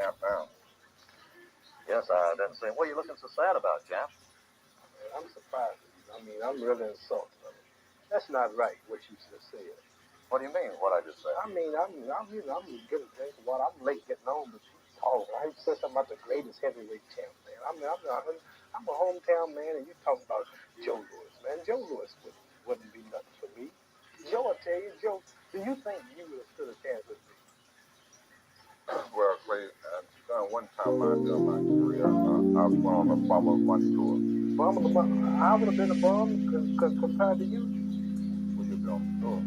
champ now. Yes, I didn't see him. What are you looking so sad about, champ? I'm surprised. I mean, I'm really insulted. That's not right, what you just said. What do you mean, what I just said? I mean, I'm getting drink of water. I'm late getting home, but you talk. I said something about the greatest heavyweight champ, man. I'm a hometown man, and you talking about Joe Louis, man. Joe Louis wouldn't be nothing for me. Joe, I tell you, Joe, do you think you would have stood a chance with me? Well, Clay, one time during my career, I was on a Formula One tour. I would have been a bum compared to you. Well, you've been on the tour.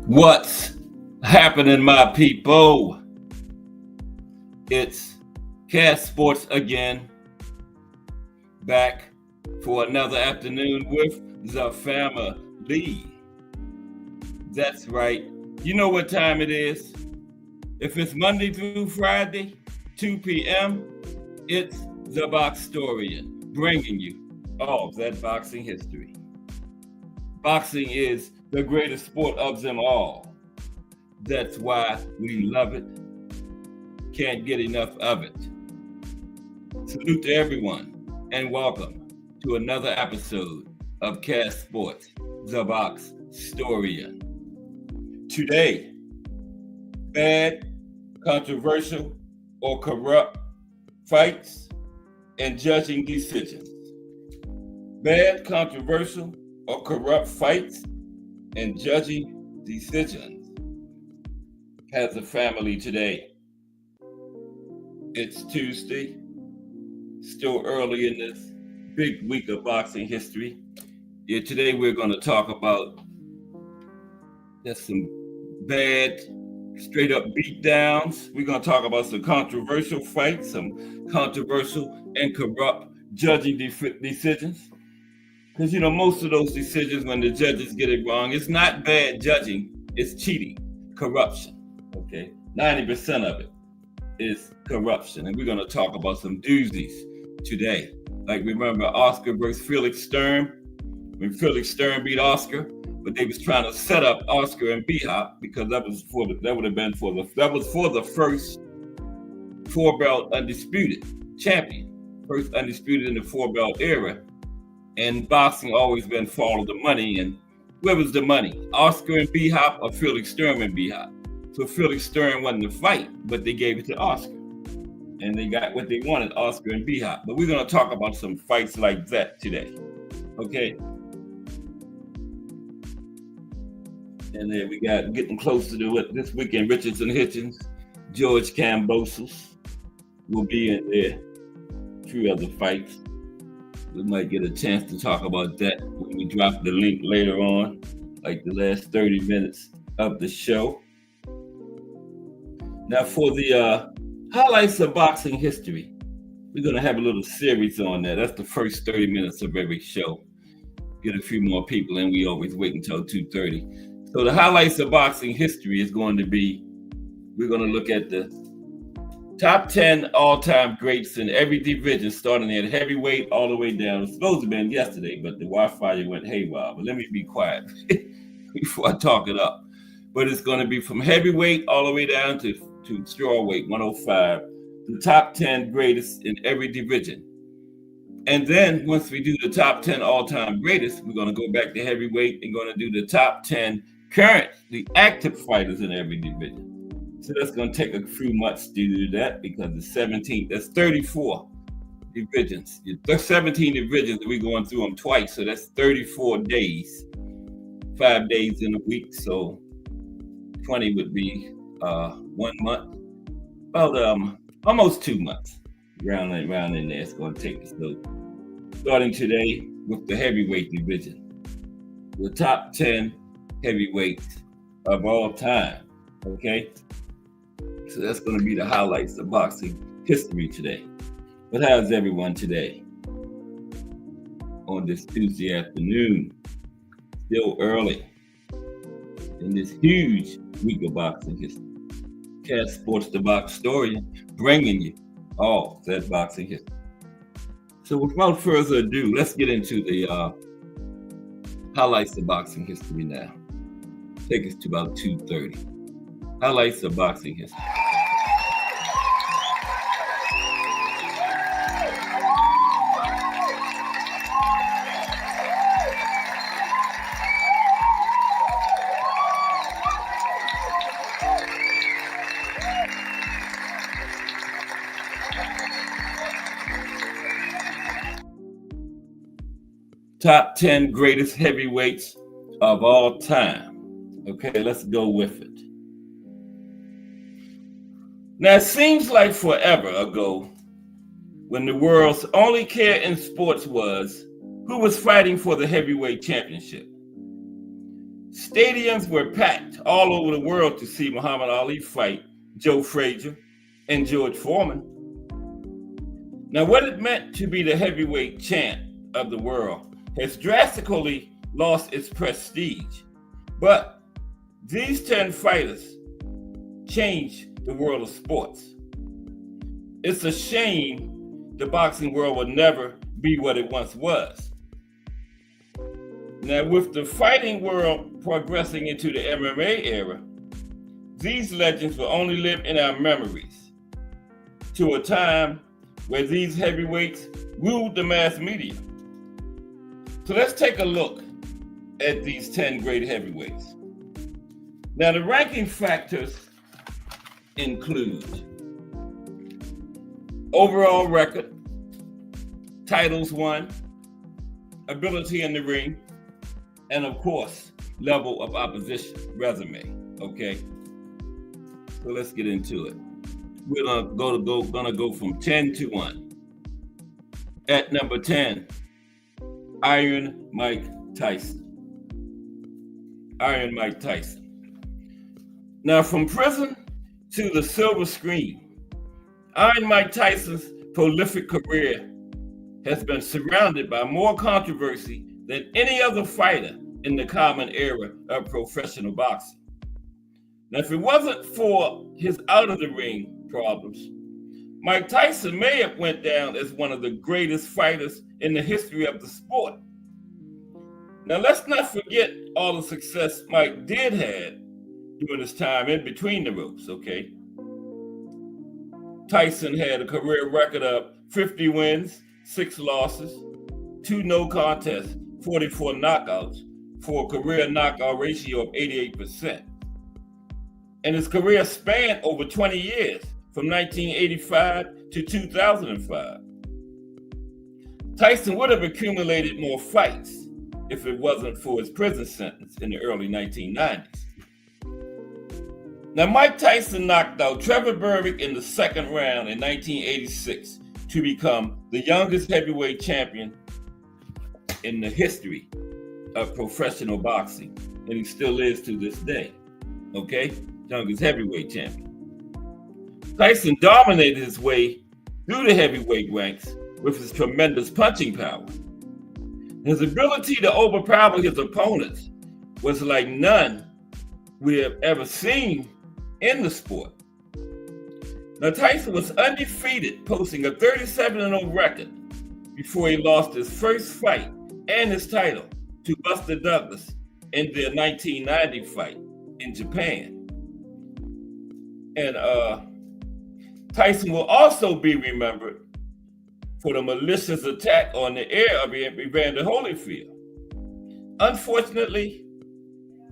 What's happening, my people? It's Cass Sports again, back for another afternoon with the family. That's right. You know what time it is. If it's Monday through Friday, 2 p.m., it's The Boxtorian, bringing you all of that boxing history. Boxing is the greatest sport of them all. That's why we love it. Can't get enough of it. Salute to everyone and welcome to another episode of Cass Sports, The Boxtorian. Today, bad, controversial, or corrupt fights and judging decisions. Bad, controversial, or corrupt fights and judging decisions has a family today. It's Tuesday, still early in this big week of boxing history. Yeah, today we're going to talk about just some bad, straight up beatdowns. We're going to talk about some controversial fights, some controversial and corrupt judging decisions. Because, you know, most of those decisions, when the judges get it wrong, it's not bad judging, it's cheating, corruption, okay? 90% of it is corruption. And we're going to talk about some doozies today. Like, remember Oscar versus Felix Sturm? When Felix Sturm beat Oscar, but they was trying to set up Oscar and B-Hop because that was for the first four-belt undisputed champion, first undisputed in the four-belt era. And boxing always been follow the money. And where was the money? Oscar and B Hop or Felix Sturm and B Hop? So Felix Sturm won the fight, but they gave it to Oscar. And they got what they wanted, Oscar and B Hop. But we're going to talk about some fights like that today. Okay? And then we got getting closer to it this weekend. Richardson Hitchens, George Kambosos will be in there. A few other fights. We might get a chance to talk about that when we drop the link later on, like the last 30 minutes of the show. Now for the highlights of boxing history, we're going to have a little series on that. That's the first 30 minutes of every show. Get a few more people in. We always wait until 2:30. So the highlights of boxing history is going to be, we're going to look at the top 10 all-time greats in every division, starting at heavyweight all the way down. It was supposed to have been yesterday, but the Wi-Fi went haywire. But let me be quiet before I talk it up. But it's going to be from heavyweight all the way down to strawweight, 105, the top 10 greatest in every division. And then once we do the top 10 all-time greatest, we're going to go back to heavyweight and going to do the top 10 current, the active fighters in every division. So that's going to take a few months to do that because the 17th, that's 34 divisions. There's 17 divisions, we're going through them twice. So that's 34 days, 5 days in a week. So 20 would be 1 month, about almost 2 months. Round in there, it's going to take us. So starting today with the heavyweight division, the top 10 heavyweights of all time. Okay, so that's going to be the highlights of boxing history today. But how's everyone today on this Tuesday afternoon? Still early in this huge week of boxing history. Cat Sports, the Box Story, bringing you all that boxing history. So without further ado, let's get into the highlights of boxing history now. Take us to about 2:30. Highlights of boxing history. Top 10 greatest heavyweights of all time. Okay, let's go with it. Now, it seems like forever ago when the world's only care in sports was who was fighting for the heavyweight championship. Stadiums were packed all over the world to see Muhammad Ali fight Joe Frazier and George Foreman. Now, what it meant to be the heavyweight champ of the world has drastically lost its prestige. But these 10 fighters changed the world of sports. It's a shame the boxing world will never be what it once was. Now, with the fighting world progressing into the MMA era, these legends will only live in our memories to a time where these heavyweights ruled the mass media. So let's take a look at these 10 great heavyweights. Now, the ranking factors include overall record, titles won, ability in the ring, and of course, level of opposition, resume. Okay, so let's get into it. We're gonna go from 10 to 1. At number 10, Iron Mike Tyson. Iron Mike Tyson. Now, from prison to the silver screen, Iron Mike Tyson's prolific career has been surrounded by more controversy than any other fighter in the common era of professional boxing. Now, if it wasn't for his out-of-the-ring problems, Mike Tyson may have went down as one of the greatest fighters in the history of the sport. Now, let's not forget all the success Mike did have during his time in between the ropes, okay? Tyson had a career record of 50 wins, 6 losses, 2 no contests, 44 knockouts, for a career knockout ratio of 88%. And his career spanned over 20 years, from 1985 to 2005. Tyson would have accumulated more fights if it wasn't for his prison sentence in the early 1990s. Now, Mike Tyson knocked out Trevor Berbick in the second round in 1986 to become the youngest heavyweight champion in the history of professional boxing, and he still is to this day. Okay, youngest heavyweight champion. Tyson dominated his way through the heavyweight ranks with his tremendous punching power. His ability to overpower his opponents was like none we have ever seen in the sport. Now, Tyson was undefeated, posting a 37-0 record before he lost his first fight and his title to Buster Douglas in their 1990 fight in Japan. And Tyson will also be remembered for the malicious attack on the heir of Evander Holyfield. Unfortunately,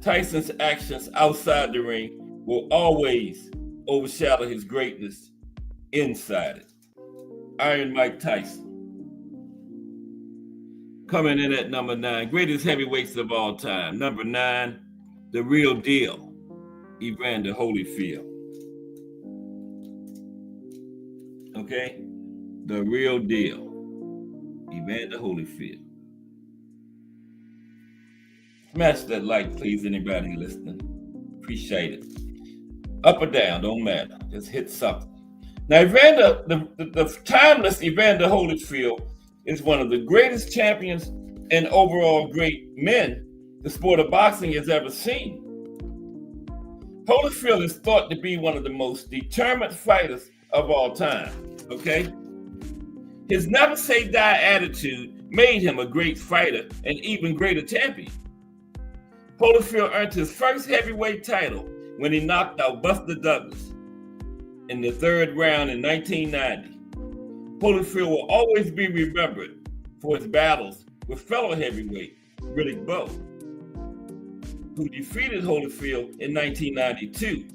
Tyson's actions outside the ring will always overshadow his greatness inside it. Iron Mike Tyson. Coming in at number 9, greatest heavyweights of all time. Number 9, the real deal, Evander Holyfield. Okay? The real deal, Evander Holyfield. Smash that like, please, anybody listening. Appreciate it. Up or down, don't matter. Just hit something. Now, Evander, the timeless Evander Holyfield is one of the greatest champions and overall great men the sport of boxing has ever seen. Holyfield is thought to be one of the most determined fighters of all time, okay? His never say die attitude made him a great fighter and even greater champion. Holyfield earned his first heavyweight title when he knocked out Buster Douglas in the third round in 1990. Holyfield will always be remembered for his battles with fellow heavyweight Riddick Bowe, who defeated Holyfield in 1992.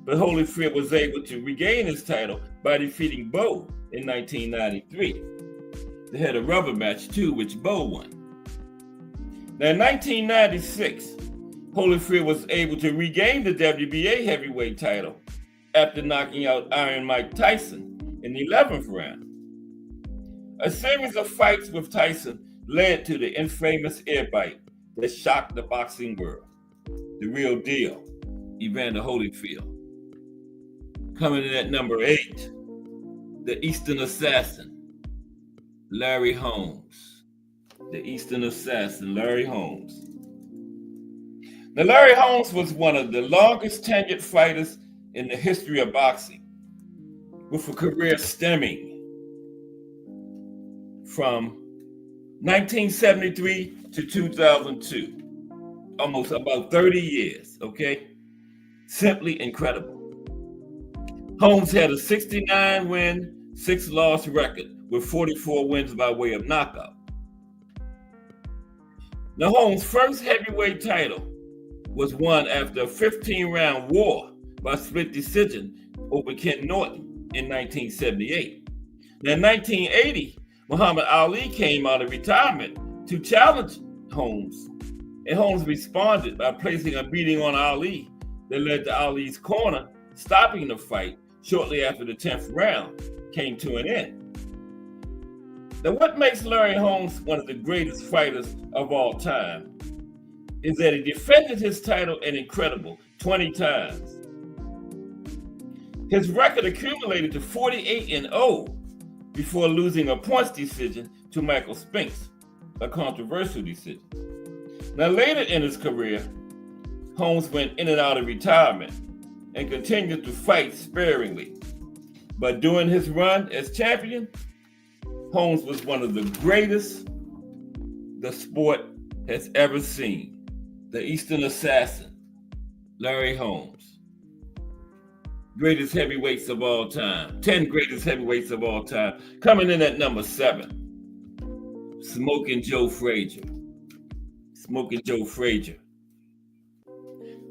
But Holyfield was able to regain his title by defeating Bowe in 1993. They had a rubber match too, which Bowe won. Now in 1996, Holyfield was able to regain the WBA heavyweight title after knocking out Iron Mike Tyson in the 11th round. A series of fights with Tyson led to the infamous ear bite that shocked the boxing world. The real deal, Evander Holyfield. Coming in at number 8, the Eastern Assassin, Larry Holmes. The Eastern Assassin, Larry Holmes. Now, Larry Holmes was one of the longest tenured fighters in the history of boxing, with a career stemming from 1973 to 2002, almost about 30 years, okay? Simply incredible. Holmes had a 69-win, 6-loss record with 44 wins by way of knockout. Now, Holmes' first heavyweight title was won after a 15-round war by split decision over Ken Norton in 1978. Now, in 1980, Muhammad Ali came out of retirement to challenge Holmes, and Holmes responded by placing a beating on Ali that led to Ali's corner stopping the fight shortly after the 10th round came to an end. Now, what makes Larry Holmes one of the greatest fighters of all time is that he defended his title an incredible 20 times. His record accumulated to 48-0 before losing a points decision to Michael Spinks, a controversial decision. Now, later in his career, Holmes went in and out of retirement and continued to fight sparingly. But during his run as champion, Holmes was one of the greatest the sport has ever seen. The Eastern Assassin, Larry Holmes. Greatest heavyweights of all time. 10 greatest heavyweights of all time. Coming in at number 7, Smoking Joe Frazier. Smoking Joe Frazier.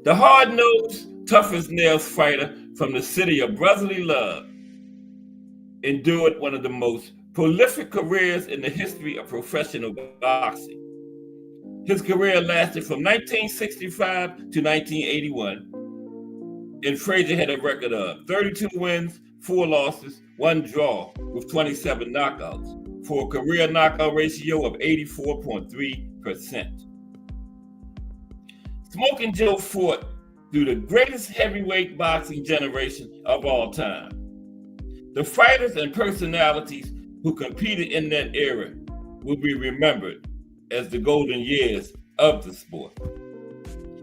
The hard-nosed, tough-as-nails fighter from the city of brotherly love endured one of the most prolific careers in the history of professional boxing. His career lasted from 1965 to 1981, and Frazier had a record of 32 wins, 4 losses, 1 draw, with 27 knockouts, for a career knockout ratio of 84.3%. Smoking Joe fought through the greatest heavyweight boxing generation of all time. The fighters and personalities who competed in that era will be remembered as the golden years of the sport.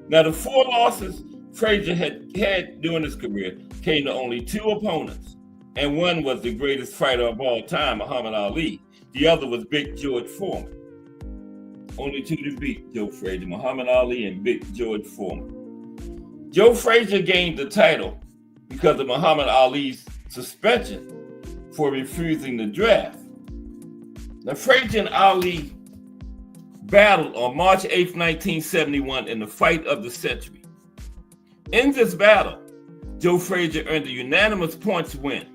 Now, the 4 losses Frazier had during his career came to only 2 opponents, and one was the greatest fighter of all time, Muhammad Ali. The other was Big George Foreman. Only 2 to beat Joe Frazier, Muhammad Ali and Big George Foreman. Joe Frazier gained the title because of Muhammad Ali's suspension for refusing the draft. Now, Frazier and Ali battled on March 8, 1971 in the fight of the century. In this battle, Joe Frazier earned a unanimous points win.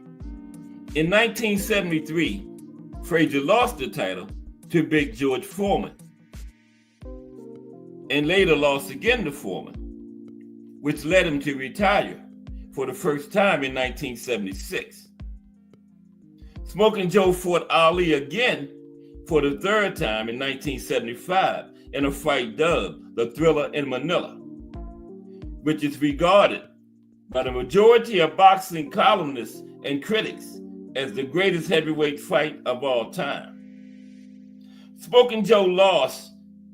In 1973, Frazier lost the title to Big George Foreman, and later lost again to Foreman, which led him to retire for the first time in 1976. Smoking Joe fought Ali again for the 3rd time in 1975 in a fight dubbed the Thriller in Manila, which is regarded by the majority of boxing columnists and critics as the greatest heavyweight fight of all time. Smoking Joe lost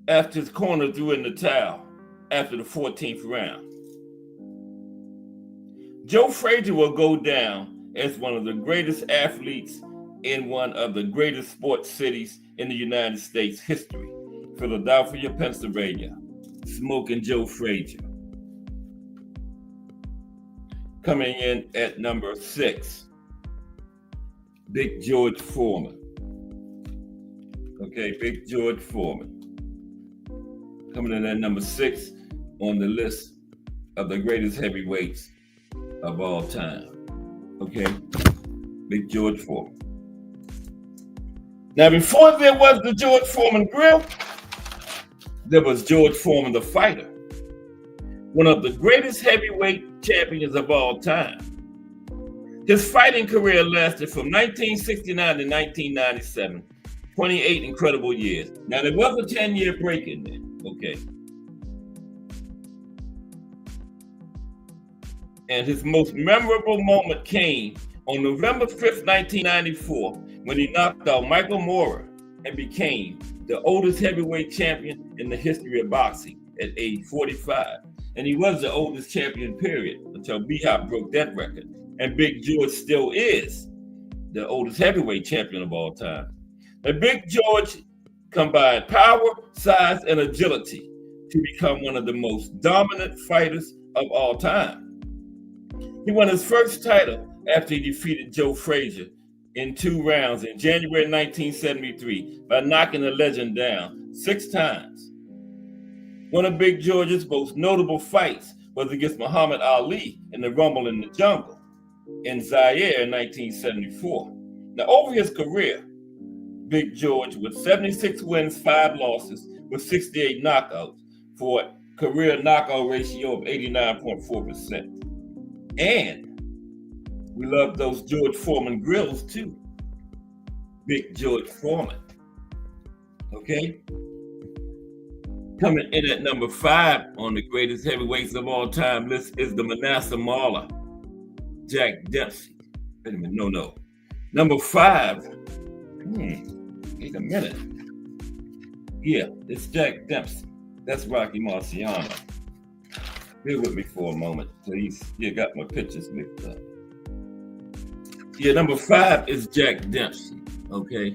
after his corner threw in the towel after the 14th round. Joe Frazier will go down as one of the greatest athletes in one of the greatest sports cities in the United States history, Philadelphia, Pennsylvania. Smoking Joe Frazier. Coming in at number 6, Big George Foreman. Okay, Big George Foreman. Coming in at number 6 on the list of the greatest heavyweights of all time. Okay, Big George Foreman. Now, before there was the George Foreman grill, there was George Foreman the fighter, one of the greatest heavyweight champions of all time. His fighting career lasted from 1969 to 1997, 28 incredible years. Now, there was a 10-year break in there, okay? And his most memorable moment came on November 5th, 1994, when he knocked out Michael Moorer and became the oldest heavyweight champion in the history of boxing at age 45. And he was the oldest champion, period, until B-Hop broke that record. And Big George still is the oldest heavyweight champion of all time. Now, Big George combined power, size, and agility to become one of the most dominant fighters of all time. He won his first title after he defeated Joe Frazier in 2 rounds in January 1973 by knocking the legend down 6 times. One of Big George's most notable fights was against Muhammad Ali in the Rumble in the Jungle in Zaire in 1974. Now, over his career, Big George, with 76 wins, 5 losses, with 68 knockouts, for a career knockout ratio of 89.4%. And we love those George Foreman grills too. Big George Foreman. Okay? Coming in at number 5 on the greatest heavyweights of all time list is the Manasseh Mauler, Jack Dempsey. Wait a minute, no. Number 5, wait a minute. Yeah, it's Jack Dempsey. That's Rocky Marciano. Bear with me for a moment, please. You got my pictures mixed up. Yeah, number 5 is Jack Dempsey, okay?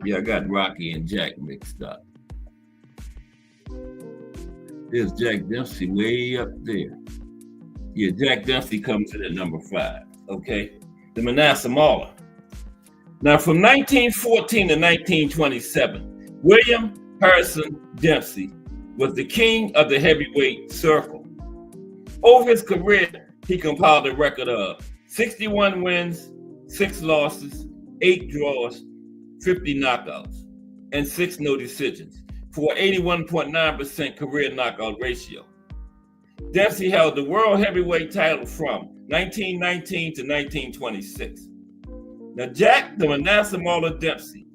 Yeah, I got Rocky and Jack mixed up. There's Jack Dempsey way up there. Yeah, Jack Dempsey comes in at number 5, okay? The Manasseh Mauler. Now, from 1914 to 1927, William Harrison Dempsey was the king of the heavyweight circle. Over his career, he compiled a record of 61 wins, 6 losses, 8 draws, 50 knockouts, and 6 no decisions for an 81.9% career knockout ratio. Dempsey held the world heavyweight title from 1919 to 1926. Now, Jack the Manasseh Mauler Dempsey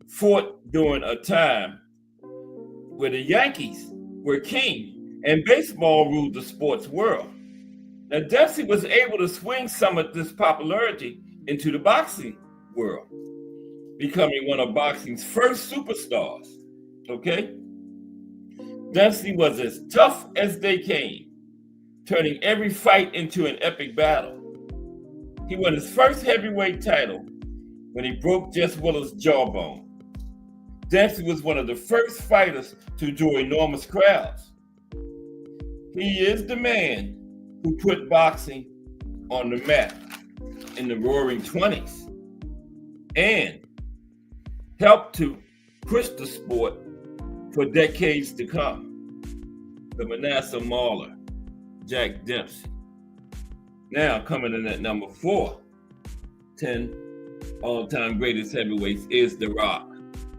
fought during a time where the Yankees were king and baseball ruled the sports world. Now, Dempsey was able to swing some of this popularity into the boxing world, becoming one of boxing's first superstars. Okay? Dempsey was as tough as they came, turning every fight into an epic battle. He won his first heavyweight title when he broke Jess Willard's jawbone. Dempsey was one of the first fighters to draw enormous crowds. He is the man who put boxing on the map in the roaring 20s and helped to push the sport for decades to come. The Manasseh Mauler, Jack Dempsey. Now coming in at number 4, 10 all-time greatest heavyweights is The Rock,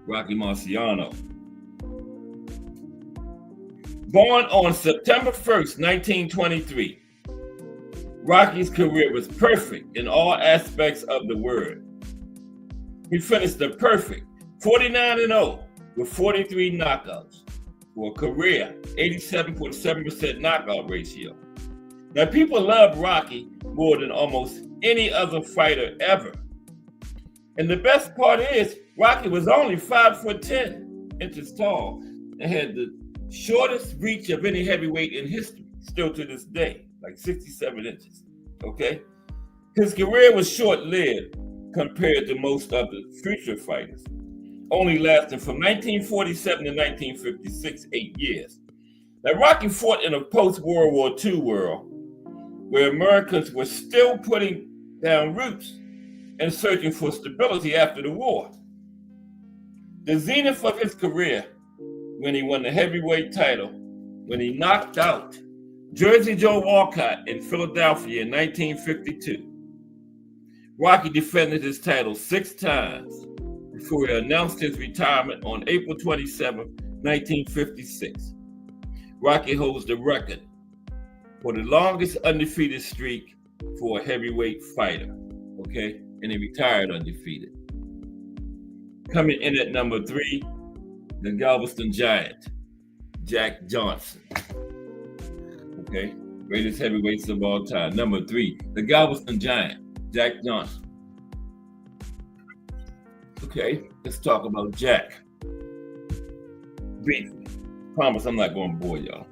Rocky Marciano. Born on September 1st, 1923, Rocky's career was perfect in all aspects of the word. He finished a perfect 49-0 with 43 knockouts for a career 87.7% knockout ratio. Now, people love Rocky more than almost any other fighter ever. And the best part is, Rocky was only 5'10" tall and had the shortest reach of any heavyweight in history, still to this day, like 67 inches, okay? His career was short-lived compared to most other future fighters, only lasting from 1947 to 1956, 8 years. Now, Rocky fought in a post-World War II world where Americans were still putting down roots and searching for stability after the war. The zenith of his career, when he won the heavyweight title, when he knocked out Jersey Joe Walcott in Philadelphia in 1952. Rocky defended his title 6 times before he announced his retirement on April 27, 1956. Rocky holds the record for the longest undefeated streak for a heavyweight fighter, okay? And he retired undefeated. Coming in at number 3, the Galveston Giant, Jack Johnson. Okay, greatest heavyweights of all time. Number 3, the Galveston Giant, Jack Johnson. Okay, let's talk about Jack briefly. Promise I'm not going to bore y'all.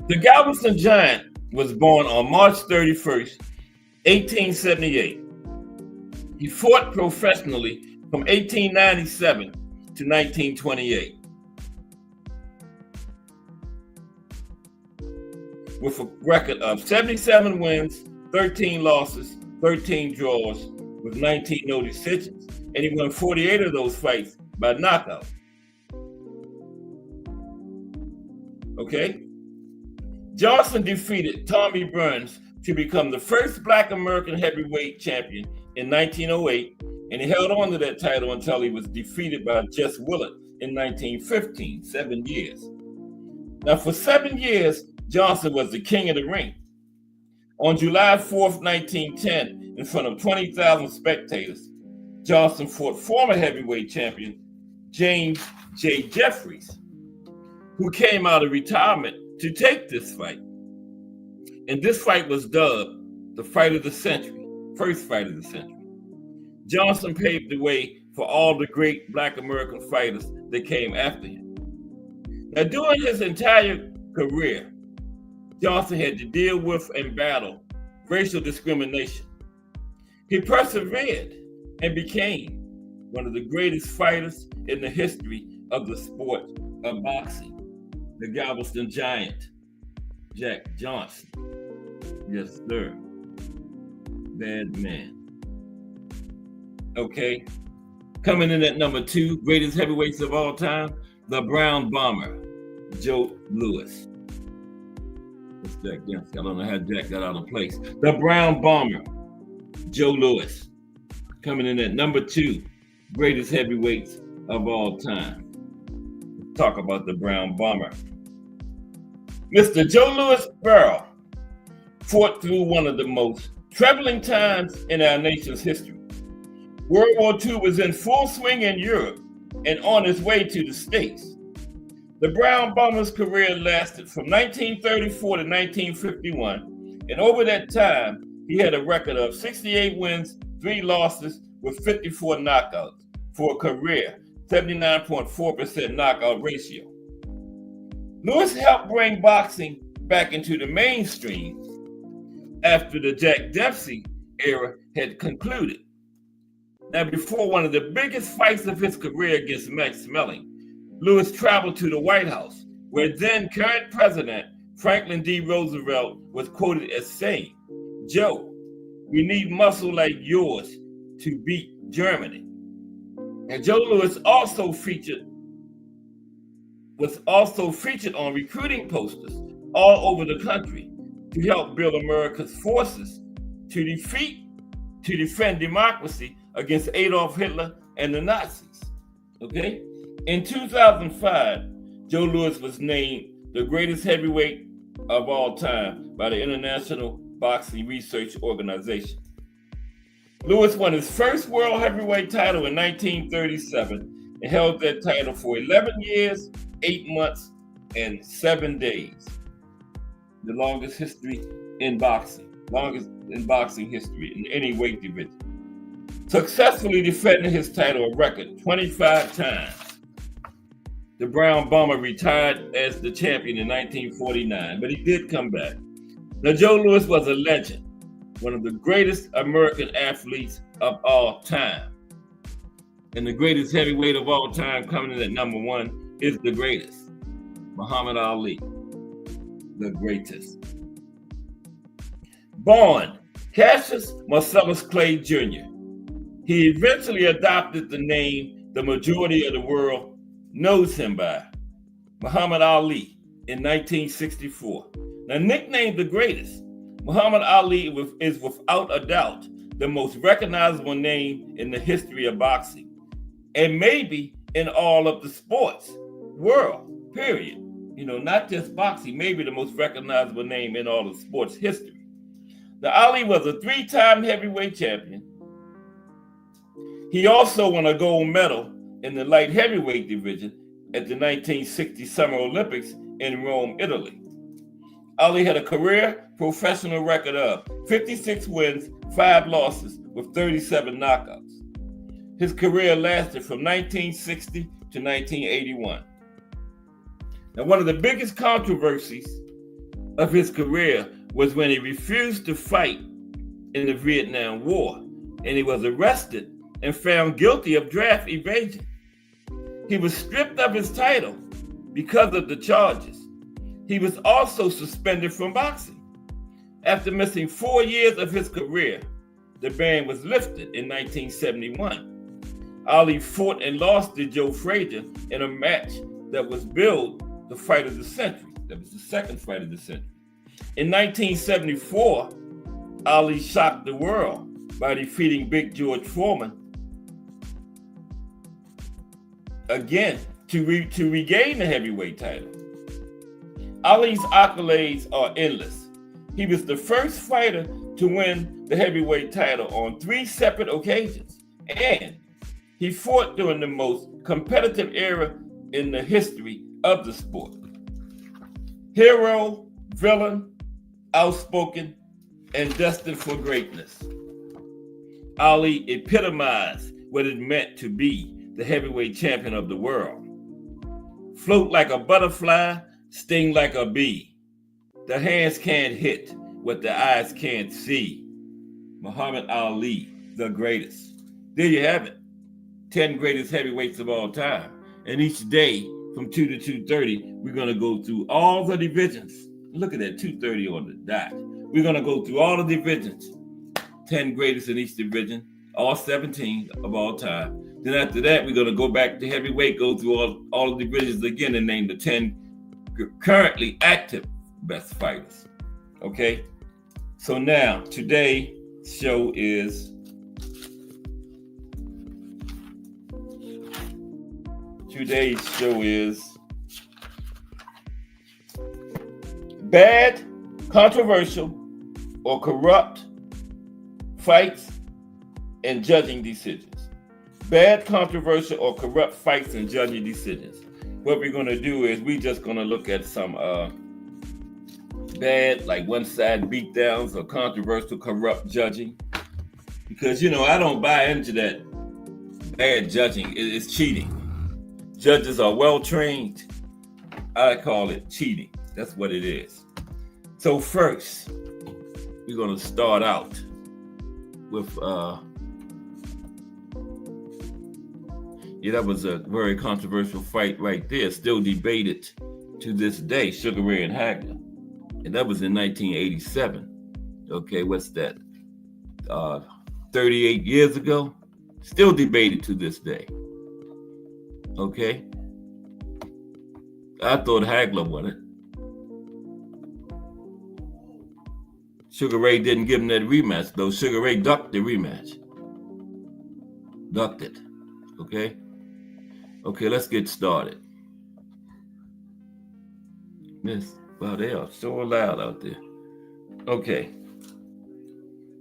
The Galveston Giant was born on March 31st, 1878. He fought professionally from 1897 to 1928. With a record of 77 wins, 13 losses, 13 draws, with 19 no decisions. And he won 48 of those fights by knockout. Okay? Johnson defeated Tommy Burns to become the first Black American heavyweight champion in 1908, and he held on to that title until he was defeated by Jess Willard in 1915, 7 years. Now, for 7 years, Johnson was the king of the ring. On July 4th, 1910, in front of 20,000 spectators, Johnson fought former heavyweight champion James J. Jeffries, who came out of retirement to take this fight. And this fight was dubbed the fight of the century, first fight of the century. Johnson paved the way for all the great Black American fighters that came after him. Now, during his entire career, Johnson had to deal with and battle racial discrimination. He persevered and became one of the greatest fighters in the history of the sport of boxing. The Galveston Giant, Jack Johnson. Yes, sir. Bad man. Okay. Coming in at number 2, greatest heavyweights of all time, the Brown Bomber, Joe Louis. That's Jack Dempsey. I don't know how Jack got out of place. The Brown Bomber, Joe Louis. Coming in at number 2, greatest heavyweights of all time. Let's talk about the Brown Bomber. Mr. Joe Louis Burrell fought through one of the most troubling times in our nation's history. World War II was in full swing in Europe and on its way to the States. The Brown Bomber's career lasted from 1934 to 1951, and over that time, he had a record of 68 wins, 3 losses, with 54 knockouts for a career 79.4% knockout ratio. Louis helped bring boxing back into the mainstream after the Jack Dempsey era had concluded. Now, before one of the biggest fights of his career against Max Schmeling, Louis traveled to the White House, where then current President Franklin D. Roosevelt was quoted as saying, "Joe, we need muscle like yours to beat Germany." And Joe Louis was also featured on recruiting posters all over the country to help build America's forces to defend democracy against Adolf Hitler and the Nazis. Okay? In 2005, Joe Louis was named the greatest heavyweight of all time by the International Boxing Research Organization. Louis won his first world heavyweight title in 1937 and held that title for 11 years, 8 months, and 7 days. The longest history in boxing, history in any weight division. Successfully defending his title a record 25 times. The Brown Bomber retired as the champion in 1949, but he did come back. Now, Joe Louis was a legend, one of the greatest American athletes of all time. And the greatest heavyweight of all time, coming in at number 1, is the greatest, Muhammad Ali, the greatest. Born Cassius Marcellus Clay Jr., he eventually adopted the name the majority of the world knows him by, Muhammad Ali, in 1964. Now, nicknamed the greatest, Muhammad Ali is without a doubt the most recognizable name in the history of boxing, and maybe in all of the sports world, period. You know, not just boxing, maybe the most recognizable name in all of sports history. Now, Ali was a 3-time heavyweight champion. He also won a gold medal in the light heavyweight division at the 1960 Summer Olympics in Rome, Italy. Ali had a career professional record of 56 wins, 5 losses, with 37 knockouts. His career lasted from 1960 to 1981. Now, one of the biggest controversies of his career was when he refused to fight in the Vietnam War, and he was arrested and found guilty of draft evasion. He was stripped of his title because of the charges. He was also suspended from boxing. After missing 4 years of his career, the ban was lifted in 1971. Ali fought and lost to Joe Frazier in a match that was billed the fight of the century. That was the second fight of the century. In 1974, Ali shocked the world by defeating Big George Foreman again to regain the heavyweight title. Ali's accolades are endless. He was the first fighter to win the heavyweight title on 3 separate occasions, and he fought during the most competitive era in the history of the sport. Hero, villain, outspoken, and destined for greatness. Ali epitomized what it meant to be the heavyweight champion of the world. Float like a butterfly, sting like a bee. The hands can't hit what the eyes can't see. Muhammad Ali, the greatest. There you have it. 10 greatest heavyweights of all time. And each day from 2 to 2:30, we're going to go through all the divisions. Look at that, 2:30 on the dot. We're going to go through all the divisions. 10 greatest in each division. all 17 of all time. Then after that, we're going to go back to heavyweight, go through all the divisions again, and name the 10 currently active best fighters. Okay? So now, today's show is bad, controversial, or corrupt fights and judging decisions. Bad, controversial, or corrupt fights and judging decisions. What we're going to do is we're just going to look at some bad, like one-side beatdowns, or controversial, corrupt judging. Because, I don't buy into that bad judging. It's cheating. Judges are well-trained. I call it cheating. That's what it is. So first, we're going to start out with, that was a very controversial fight right there, still debated to this day, Sugar Ray and Hagler. And that was in 1987. Okay, what's that? 38 years ago? Still debated to this day. Okay? I thought Hagler won it. Sugar Ray didn't give him that rematch, though. Sugar Ray ducked the rematch. Ducked it. Okay? Okay, let's get started. Wow, they are so loud out there. Okay.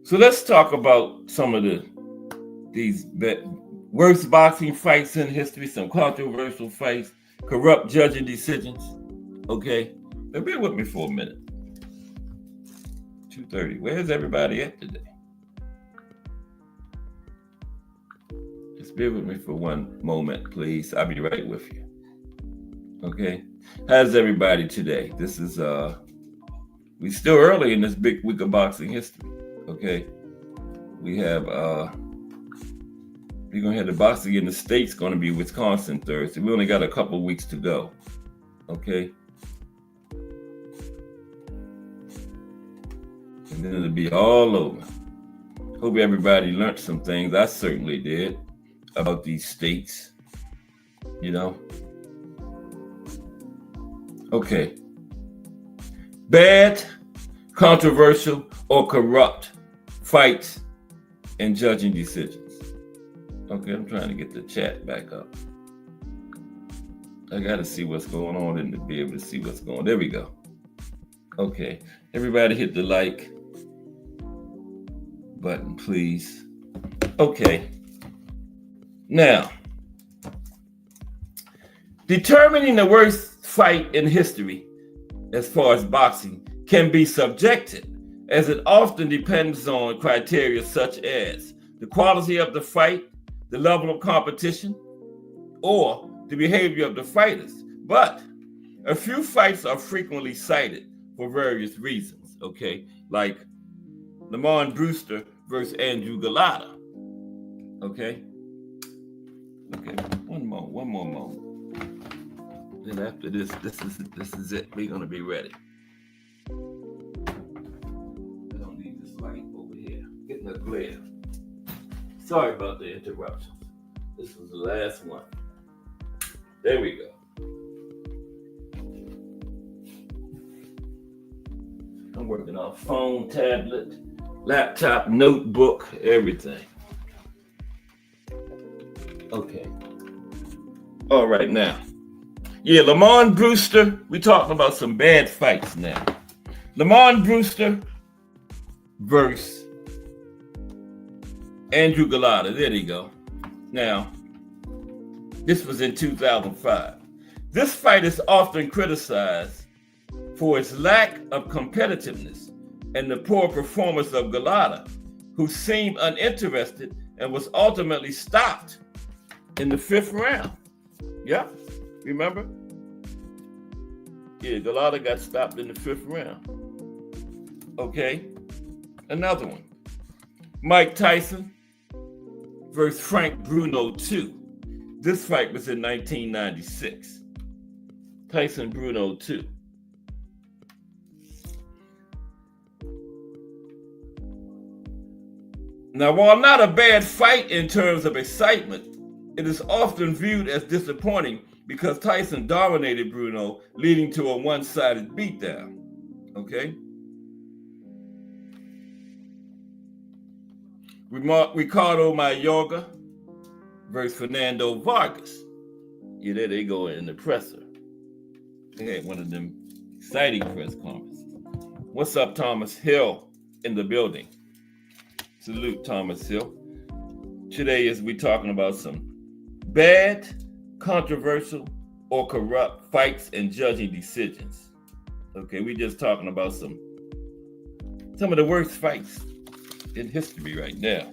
So let's talk about some of these worst boxing fights in history, some controversial fights, corrupt judging decisions. Okay? Now bear with me for a minute. 2:30. Where's everybody at today? Just bear with me for one moment, please. I'll be right with you. Okay? How's everybody today? This is we're still early in this big week of boxing history. Okay? We have we're gonna have the boxing in the States gonna be Wisconsin Thursday. We only got a couple of weeks to go. Okay? And then it'll be all over. Hope everybody learned some things. I certainly did about these states. Okay. Bad, controversial, or corrupt fights and judging decisions. Okay, I'm trying to get the chat back up. I got to see what's going on and to be able to see what's going on. There we go. Okay. Everybody hit the like button, please. Okay. Now, determining the worst fight in history as far as boxing can be subjective, as it often depends on criteria such as the quality of the fight, the level of competition, or the behavior of the fighters. But a few fights are frequently cited for various reasons, okay? Like Lamont Brewster versus Andrew Golota, okay? Okay, one more moment. Then after this is it. We're gonna be ready. I don't need this light over here. Getting a glare. Sorry about the interruptions. This was the last one. There we go. I'm working on phone, tablet, laptop, notebook, everything. Okay. All right, now. Yeah, Lamont Brewster. We're talking about some bad fights now. Lamont Brewster versus Andrew Golota. There you go. Now, this was in 2005. This fight is often criticized for its lack of competitiveness and the poor performance of Golota, who seemed uninterested and was ultimately stopped in the 5th round. Yeah, remember? Yeah, Golota got stopped in the 5th round. Okay, another one. Mike Tyson versus Frank Bruno 2. This fight was in 1996. Tyson Bruno 2. Now, while not a bad fight in terms of excitement, it is often viewed as disappointing because Tyson dominated Bruno, leading to a one-sided beatdown. Okay? Ricardo Mayorga versus Fernando Vargas. Yeah, there they go in the presser. They had one of them exciting press conferences. What's up, Thomas Hill in the building? Salute, Thomas Hill. Today is we talking about some bad, controversial, or corrupt fights and judging decisions. Okay, we just talking about some of the worst fights in history right now.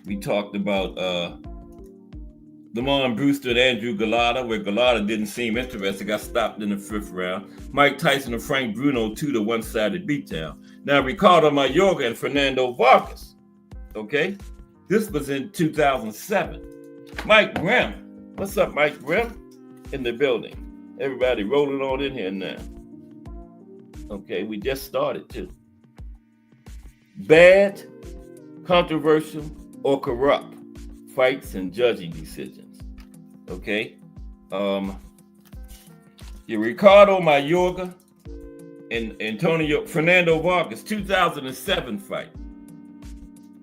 We talked about Lamont Brewster and Andrew Golota, where Golota didn't seem interested, got stopped in the 5th round. Mike Tyson and Frank Bruno, 2 one-sided beatdown. Now, Ricardo Mayorga and Fernando Vargas. Okay, this was in 2007. Mike Grimm, what's up, Mike Grimm? In the building. Everybody rolling on in here now. Okay, we just started too. Bad, controversial, or corrupt fights and judging decisions. Okay, Ricardo Mayorga and Fernando Vargas, 2007 fight.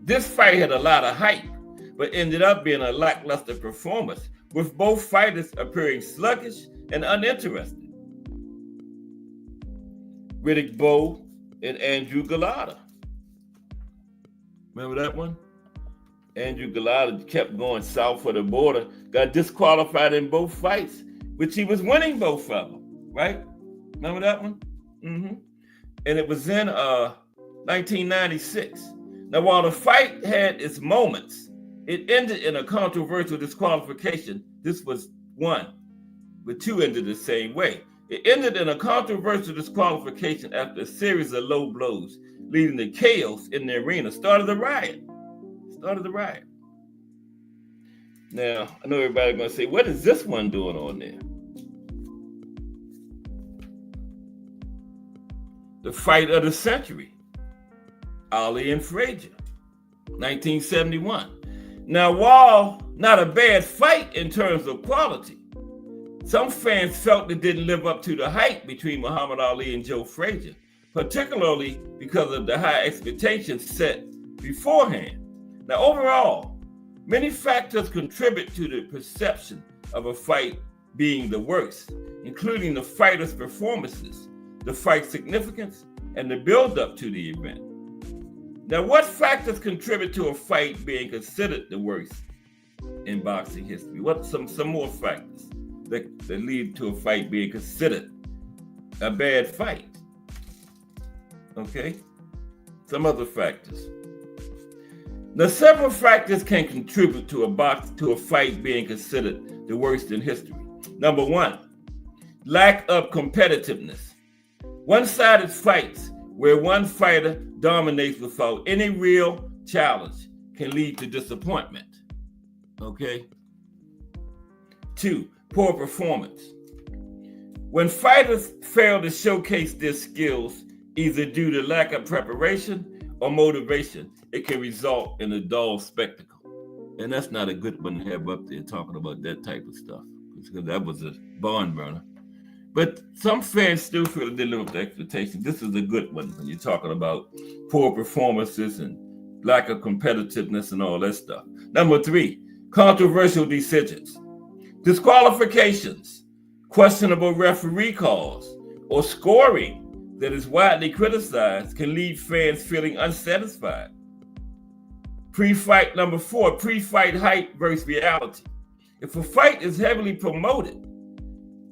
This fight had a lot of hype, but ended up being a lackluster performance, with both fighters appearing sluggish and uninterested. Riddick Bowe and Andrew Golota. Remember that one? Andrew Golota kept going south of the border, got disqualified in both fights, which he was winning both of them, right? Remember that one? Mm-hmm. And it was in 1996. Now, while the fight had its moments, it ended in a controversial disqualification. This was one, but 2 ended the same way. It ended in a controversial disqualification after a series of low blows, leading to chaos in the arena. Started the riot. Now, I know everybody's going to say, what is this one doing on there? The fight of the century. Ali and Frazier, 1971. Now, while not a bad fight in terms of quality, some fans felt it didn't live up to the hype between Muhammad Ali and Joe Frazier, particularly because of the high expectations set beforehand. Now, overall, many factors contribute to the perception of a fight being the worst, including the fighters' performances, the fight's significance, and the build-up to the event. Now, what factors contribute to a fight being considered the worst in boxing history? What some more factors that lead to a fight being considered a bad fight? Okay, some other factors. Now, several factors can contribute to a fight being considered the worst in history. Number 1, lack of competitiveness. One-sided fights where one fighter dominates without any real challenge can lead to disappointment. Okay? 2, poor performance. When fighters fail to showcase their skills, either due to lack of preparation or motivation, it can result in a dull spectacle. And that's not a good one to have up there talking about that type of stuff, because that was a barn burner. But some fans still feel they live up to expectations. This is a good one when you're talking about poor performances and lack of competitiveness and all that stuff. Number 3, controversial decisions. Disqualifications, questionable referee calls, or scoring that is widely criticized can leave fans feeling unsatisfied. Pre-fight number 4, pre-fight hype versus reality. If a fight is heavily promoted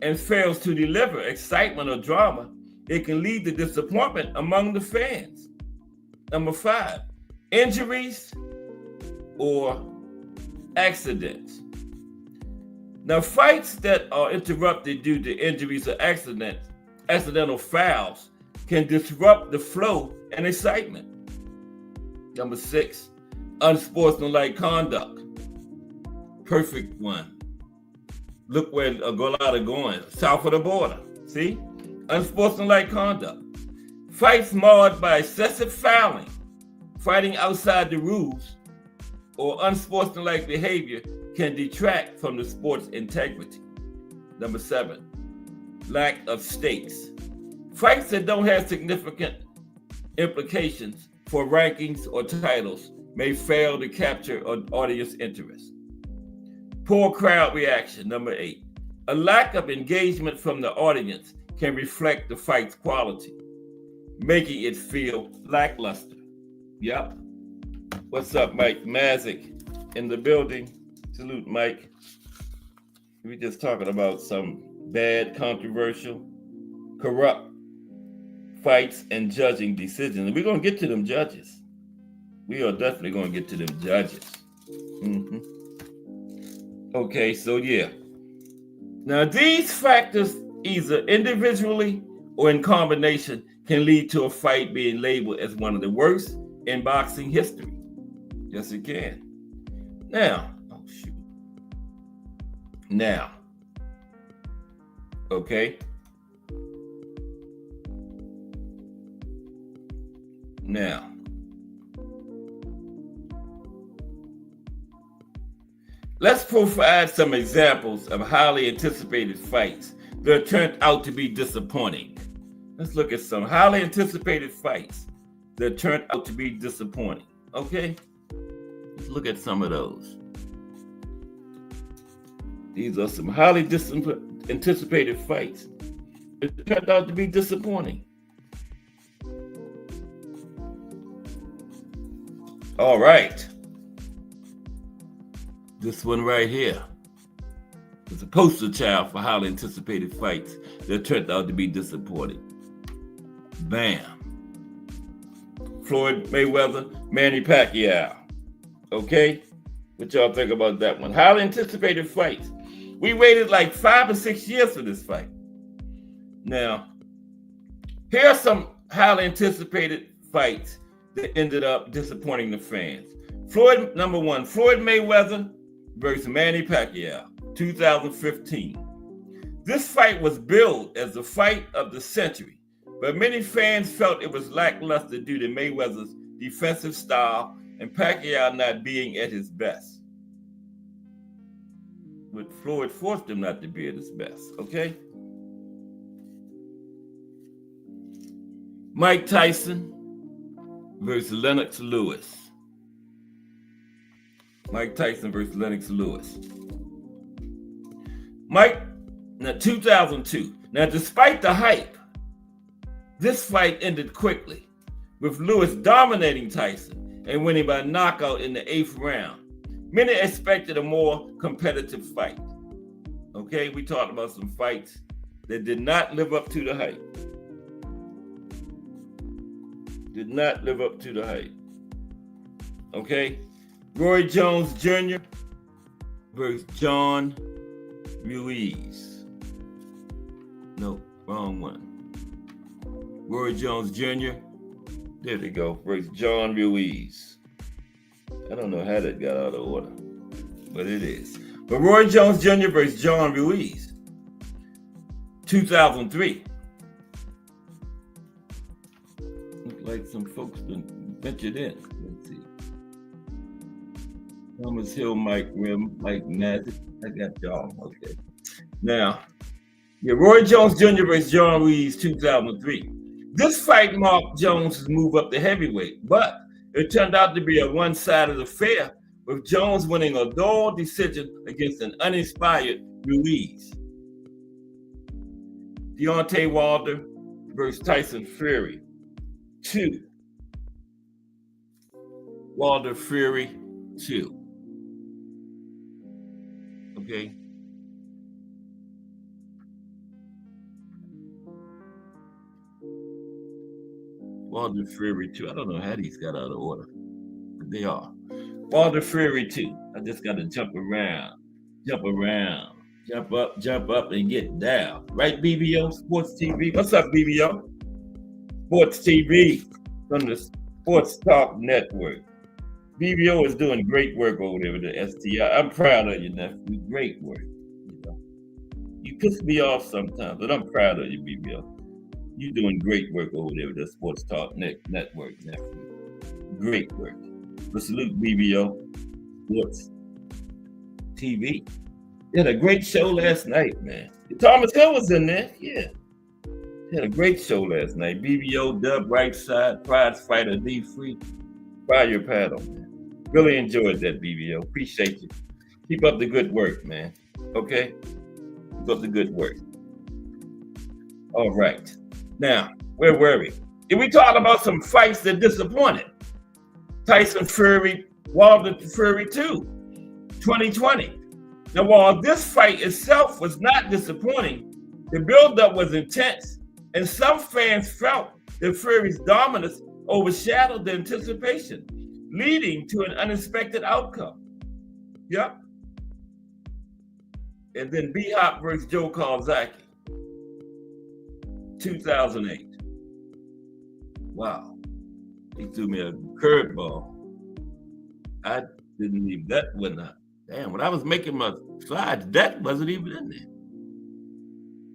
and fails to deliver excitement or drama, it can lead to disappointment among the fans. Number 5, injuries or accidents. Now, fights that are interrupted due to injuries or accidental fouls can disrupt the flow and excitement. Number 6, unsportsmanlike conduct. Perfect one. Look where Golota going, south of the border. See? Unsportsmanlike conduct. Fights marred by excessive fouling, fighting outside the rules, or unsportsmanlike behavior can detract from the sport's integrity. Number 7, lack of stakes. Fights that don't have significant implications for rankings or titles may fail to capture audience interest. Poor crowd reaction. Number 8, a lack of engagement from the audience can reflect the fight's quality, making it feel lackluster. Yep. What's up, Mike Mazik in the building? Salute, Mike. We're just talking about some bad, controversial, corrupt fights and judging decisions. And we're going to get to them judges. We are definitely going to get to them judges. Okay, so yeah. Now, these factors, either individually or in combination, can lead to a fight being labeled as one of the worst in boxing history. Yes, it can. Now, okay. Now, let's provide some examples of highly anticipated fights that turned out to be disappointing. Let's look at some highly anticipated fights that turned out to be disappointing. Okay? Let's look at some of those. These are some highly anticipated fights that turned out to be disappointing. All right. This one right here is a poster child for highly anticipated fights that turned out to be disappointing. Bam. Floyd Mayweather, Manny Pacquiao. Okay? What y'all think about that one? Highly anticipated fights. We waited like 5 or 6 years for this fight. Now, here are some highly anticipated fights that ended up disappointing the fans. Number 1, Floyd Mayweather versus Manny Pacquiao, 2015. This fight was billed as the fight of the century, but many fans felt it was lackluster due to Mayweather's defensive style and Pacquiao not being at his best. But Floyd forced him not to be at his best, okay? Mike Tyson versus Lennox Lewis. Mike Tyson versus Lennox Lewis. Now 2002. Now, despite the hype, this fight ended quickly, with Lewis dominating Tyson and winning by knockout in the 8th round. Many expected a more competitive fight. Okay, we talked about some fights that did not live up to the hype. Did not live up to the hype. Okay, Roy Jones Jr. versus John Ruiz. No, wrong one. Roy Jones Jr. There they go, versus John Ruiz. I don't know how that got out of order, but it is. But Roy Jones Jr. versus John Ruiz, 2003. Look like some folks ventured in. Let's see. Thomas Hill, Mike Rim, Mike Magic. I got y'all. Okay. Now, Roy Jones Jr. versus John Ruiz, 2003. This fight marked Jones' move up to heavyweight, but it turned out to be a one-sided affair, with Jones winning a dull decision against an uninspired Ruiz. Deontay Wilder versus Tyson Fury, 2. Wilder Fury, 2. Okay. Wilder Fury 2. I don't know how these got out of order, but they are. Wilder Fury 2. I just got to jump around, jump up, and get down. Right, BBO Sports TV? What's up, BBO? Sports TV from the Sports Talk Network. BBO is doing great work over there with the STI. I'm proud of you, nephew. Great work. You piss me off sometimes, but I'm proud of you, BBO. You're doing great work over there with the Sports Talk Network, nephew. Great work. But salute, BBO. Sports TV. They had a great show last night, man. Thomas Hill was in there, yeah. They had a great show last night. BBO, Dub, Right Side, Prize Fighter, D Free. Fry your paddle, man. Really enjoyed that, BBO. Appreciate you. Keep up the good work, man. Okay? Keep up the good work. All right. Now, where were we? Did we talk about some fights that disappointed? Tyson Fury, Wilder Fury 2, 2020. Now, while this fight itself was not disappointing, the buildup was intense, and some fans felt that Fury's dominance overshadowed the anticipation, leading to an unexpected outcome. Yep. And then B-Hop versus Joe Calzaghe, 2008. Wow. He threw me a curveball. I didn't even, that wasn't a, damn, when I was making my slides, that wasn't even in there.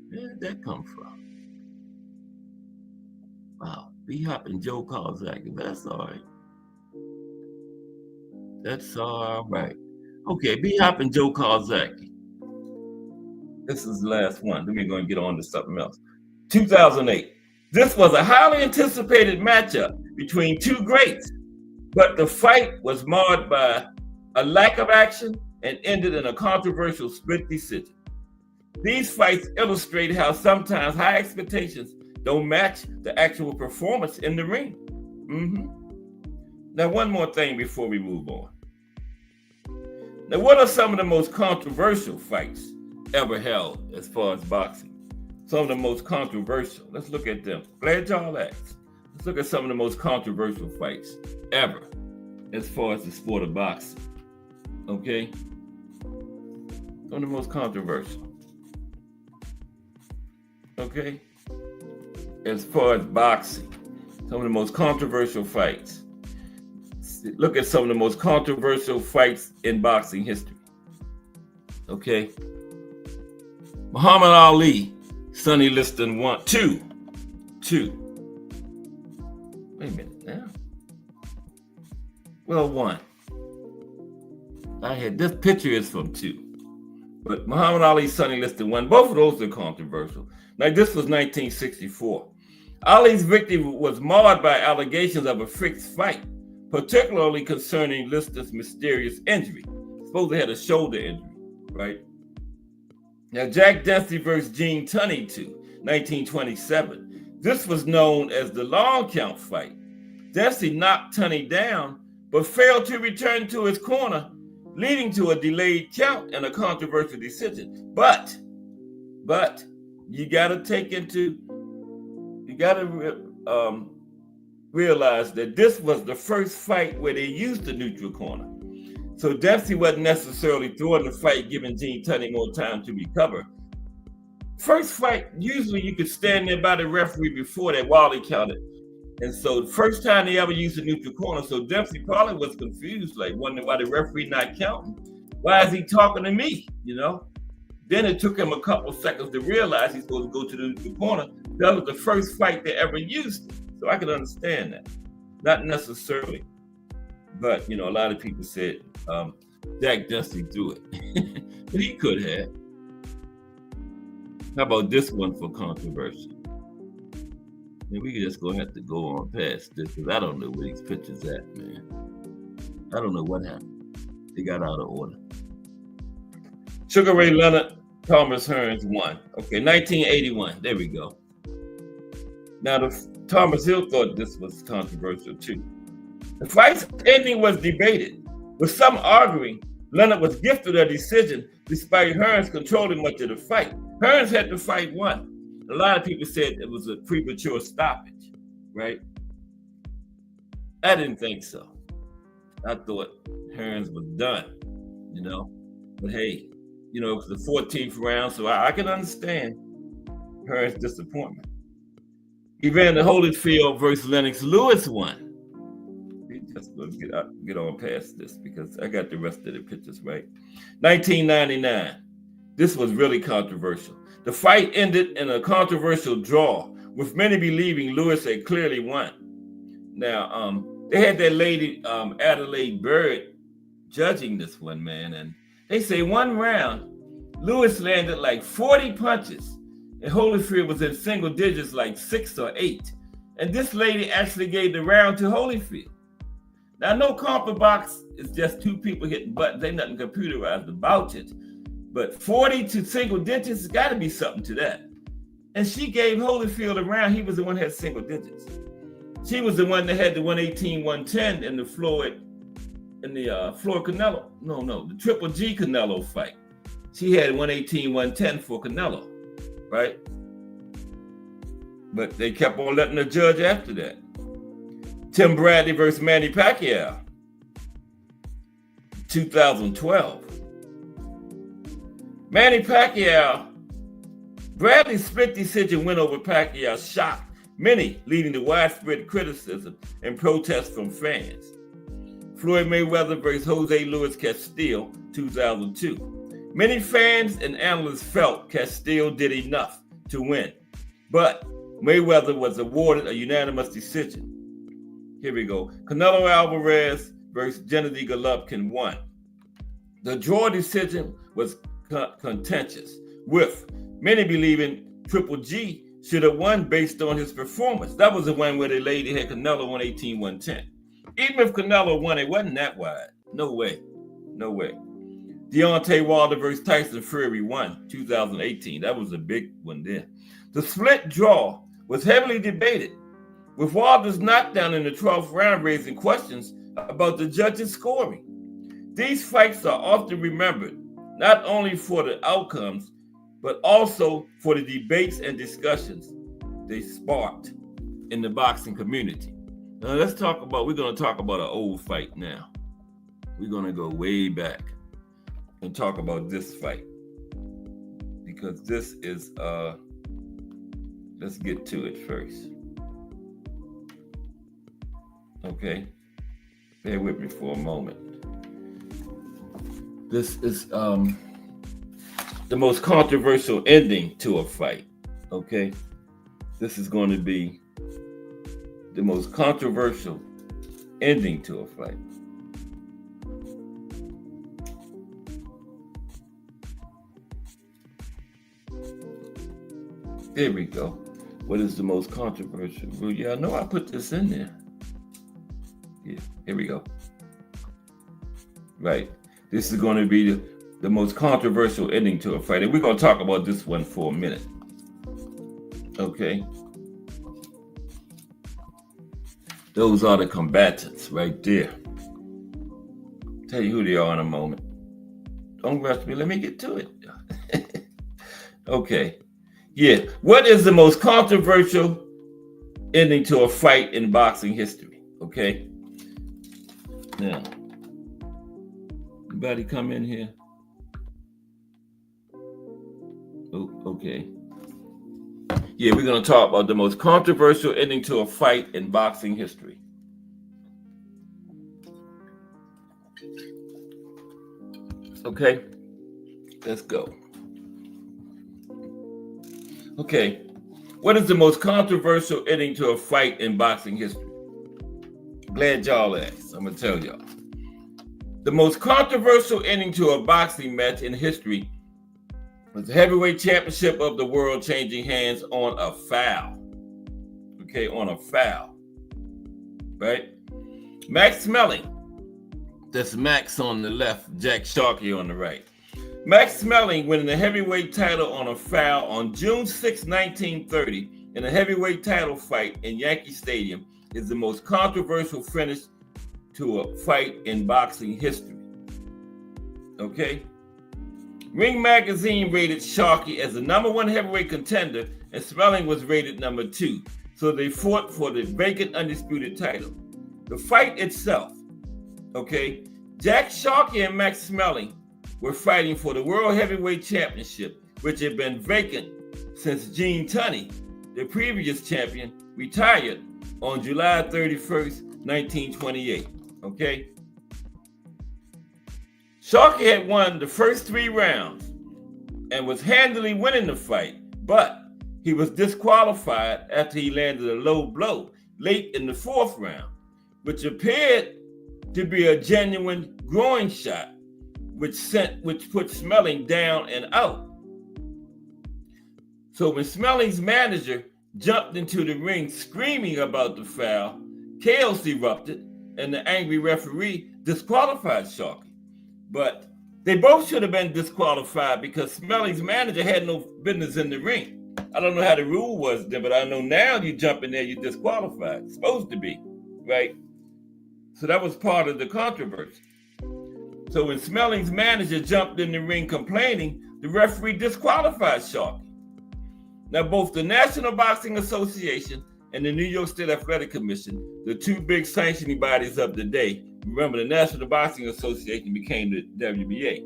Where did that come from? Wow, B-Hop and Joe Calzaghe, but that's all right. That's all right. Okay, B-Hop and Joe Calzaghe. This is the last one. Then we're going to get on to something else. 2008. This was a highly anticipated matchup between two greats, but the fight was marred by a lack of action and ended in a controversial split decision. These fights illustrate how sometimes high expectations don't match the actual performance in the ring. Now, one more thing before we move on. Now, what are some of the most controversial fights ever held as far as boxing? Some of the most controversial. Let's look at them. Glad y'all asked. Let's look at some of the most controversial fights ever as far as the sport of boxing. Okay? Some of the most controversial. Okay? As far as boxing, some of the most controversial fights. Look at some of the most controversial fights in boxing history. Okay? Muhammad Ali, Sonny Liston 1, 2. Wait a minute now. Well, 1. I had this picture is from 2. But Muhammad Ali, Sonny Liston 1, both of those are controversial. Now, this was 1964. Ali's victory was marred by allegations of a fixed fight, particularly concerning Liston's mysterious injury. Supposed he had a shoulder injury, right? Now, Jack Dempsey versus Gene Tunney 2, 1927. This was known as the long count fight. Dempsey knocked Tunney down, but failed to return to his corner, leading to a delayed count and a controversial decision. But you got to realize that this was the first fight where they used the neutral corner. So Dempsey wasn't necessarily throwing the fight, giving Gene Tunney more time to recover. First fight, usually you could stand there by the referee before that while he counted. And so the first time they ever used the neutral corner, so Dempsey probably was confused, like wondering why the referee not counting. Why is he talking to me, you know? Then it took him a couple seconds to realize he's supposed to go to the neutral corner. That was the first fight they ever used it. So I could understand that. Not necessarily. But, you know, a lot of people said Jack Dempsey threw it. But he could have. How about this one for controversy? And we just gonna have to go on past this because I don't know where these pictures at, man. I don't know what happened. They got out of order. Sugar Ray Leonard, Thomas Hearns 1. Okay, 1981. There we go. Now, Thomas Hill thought this was controversial too. The fight's ending was debated, with some arguing Leonard was gifted a decision despite Hearns controlling much of the fight. Hearns had the fight won. A lot of people said it was a premature stoppage, right? I didn't think so. I thought Hearns was done, you know. But hey, you know, it was the 14th round, so I can understand Hearns' disappointment. Evander Holyfield versus Lennox Lewis won. Just going to get on past this because I got the rest of the pictures right. 1999. This was really controversial. The fight ended in a controversial draw, with many believing Lewis had clearly won. Now, they had that lady, Adelaide Byrd, judging this one, man. And they say one round, Lewis landed like 40 punches, and Holyfield was in single digits, like 6 or 8. And this lady actually gave the round to Holyfield. Now, no compa box is just two people hitting buttons. Ain't nothing computerized about it. But 40 to single digits, has got to be something to that. And she gave Holyfield a round. He was the one that had single digits. She was the one that had the 118, 110 in the Floyd Canelo. No, the Triple G Canelo fight. She had 118, 110 for Canelo, right? But they kept on letting her judge after that. Tim Bradley versus Manny Pacquiao, 2012. Manny Pacquiao, Bradley's split decision win over Pacquiao shocked many, leading to widespread criticism and protests from fans. Floyd Mayweather versus Jose Luis Castillo, 2002. Many fans and analysts felt Castillo did enough to win, but Mayweather was awarded a unanimous decision. Here we go. Canelo Alvarez versus Gennady Golovkin won. The draw decision was contentious, with many believing Triple G should have won based on his performance. That was the one where the lady had Canelo 118, 110. Even if Canelo won, it wasn't that wide. No way. Deontay Wilder versus Tyson Fury won, 2018. That was a big one there. The split draw was heavily debated, with Wilder's knockdown in the 12th round raising questions about the judges' scoring. These fights are often remembered not only for the outcomes, but also for the debates and discussions they sparked in the boxing community. Now we're going to talk about an old fight now. We're going to go way back and talk about this fight, because this is, let's get to it first. Okay, bear with me for a moment. This is the most controversial ending to a fight. Okay, this is going to be the most controversial ending to a fight. There we go. What is the most controversial? Well, yeah, I know I put this in there. Yeah, here we go. Right. This is going to be the most controversial ending to a fight. And we're going to talk about this one for a minute. Okay. Those are the combatants right there. Tell you who they are in a moment. Don't rush me. Let me get to it. Okay. Yeah. What is the most controversial ending to a fight in boxing history? Okay. Now, anybody come in here? Oh, okay. Yeah, we're going to talk about the most controversial ending to a fight in boxing history. Okay, let's go. Okay, what is the most controversial ending to a fight in boxing history? Glad y'all asked. I'm going to tell y'all. The most controversial ending to a boxing match in history was the heavyweight championship of the world changing hands on a foul. Okay, on a foul. Right? Max Schmeling. That's Max on the left, Jack Sharkey on the right. Max Schmeling winning the heavyweight title on a foul on June 6, 1930 in a heavyweight title fight in Yankee Stadium is the most controversial finish to a fight in boxing history. Okay? Ring Magazine rated Sharkey as the number 1 heavyweight contender, and Schmeling was rated number 2. So they fought for the vacant undisputed title. The fight itself, okay? Jack Sharkey and Max Schmeling were fighting for the World Heavyweight Championship, which had been vacant since Gene Tunney, the previous champion, retired on July 31st, 1928, okay? Sharkey had won the first 3 rounds and was handily winning the fight, but he was disqualified after he landed a low blow late in the 4th round, which appeared to be a genuine groin shot, which put Smelling down and out. So when Smelling's manager jumped into the ring screaming about the foul, chaos erupted, and the angry referee disqualified Sharkey. But they both should have been disqualified because Smelling's manager had no business in the ring. I don't know how the rule was then, but I know now you jump in there, you're disqualified. It's supposed to be, right? So that was part of the controversy. So when Smelling's manager jumped in the ring complaining, the referee disqualified Sharkey. Now, both the National Boxing Association and the New York State Athletic Commission, the two big sanctioning bodies of the day, remember the National Boxing Association became the WBA,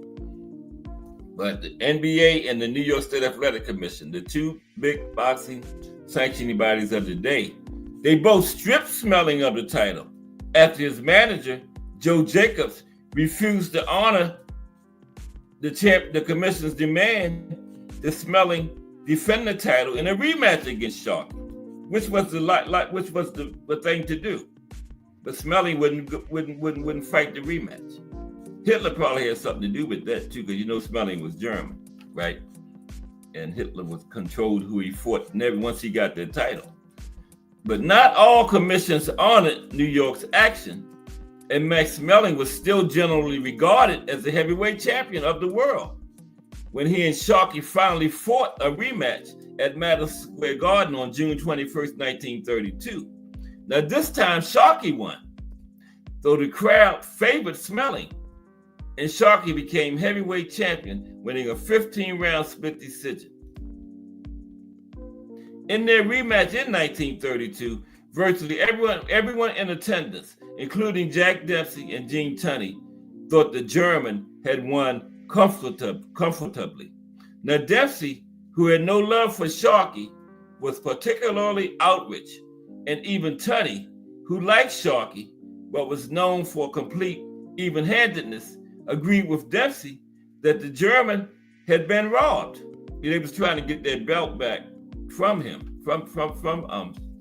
but the NBA and the New York State Athletic Commission, the two big boxing sanctioning bodies of the day, they both stripped Smelling of the title after his manager, Joe Jacobs, refused to honor the commission's demand that Smelling defend the title in a rematch against Sharkey, which was the thing to do. But Smelling wouldn't fight the rematch. Hitler probably had something to do with that too, because Smelling was German, right? And Hitler was controlled who he fought once he got the title. But not all commissions honored New York's action, and Max Smelling was still generally regarded as the heavyweight champion of the world when he and Sharkey finally fought a rematch at Madison Square Garden on June 21st, 1932. Now this time Sharkey won, though the crowd favored Smelling, and Sharkey became heavyweight champion, winning a 15-round split decision. In their rematch in 1932, virtually everyone in attendance, including Jack Dempsey and Gene Tunney, thought the German had won comfortably. Now Dempsey, who had no love for Sharkey, was particularly outraged, and even Tunney, who liked Sharkey but was known for complete even-handedness, agreed with Dempsey that the German had been robbed. They was trying to get their belt back from him, from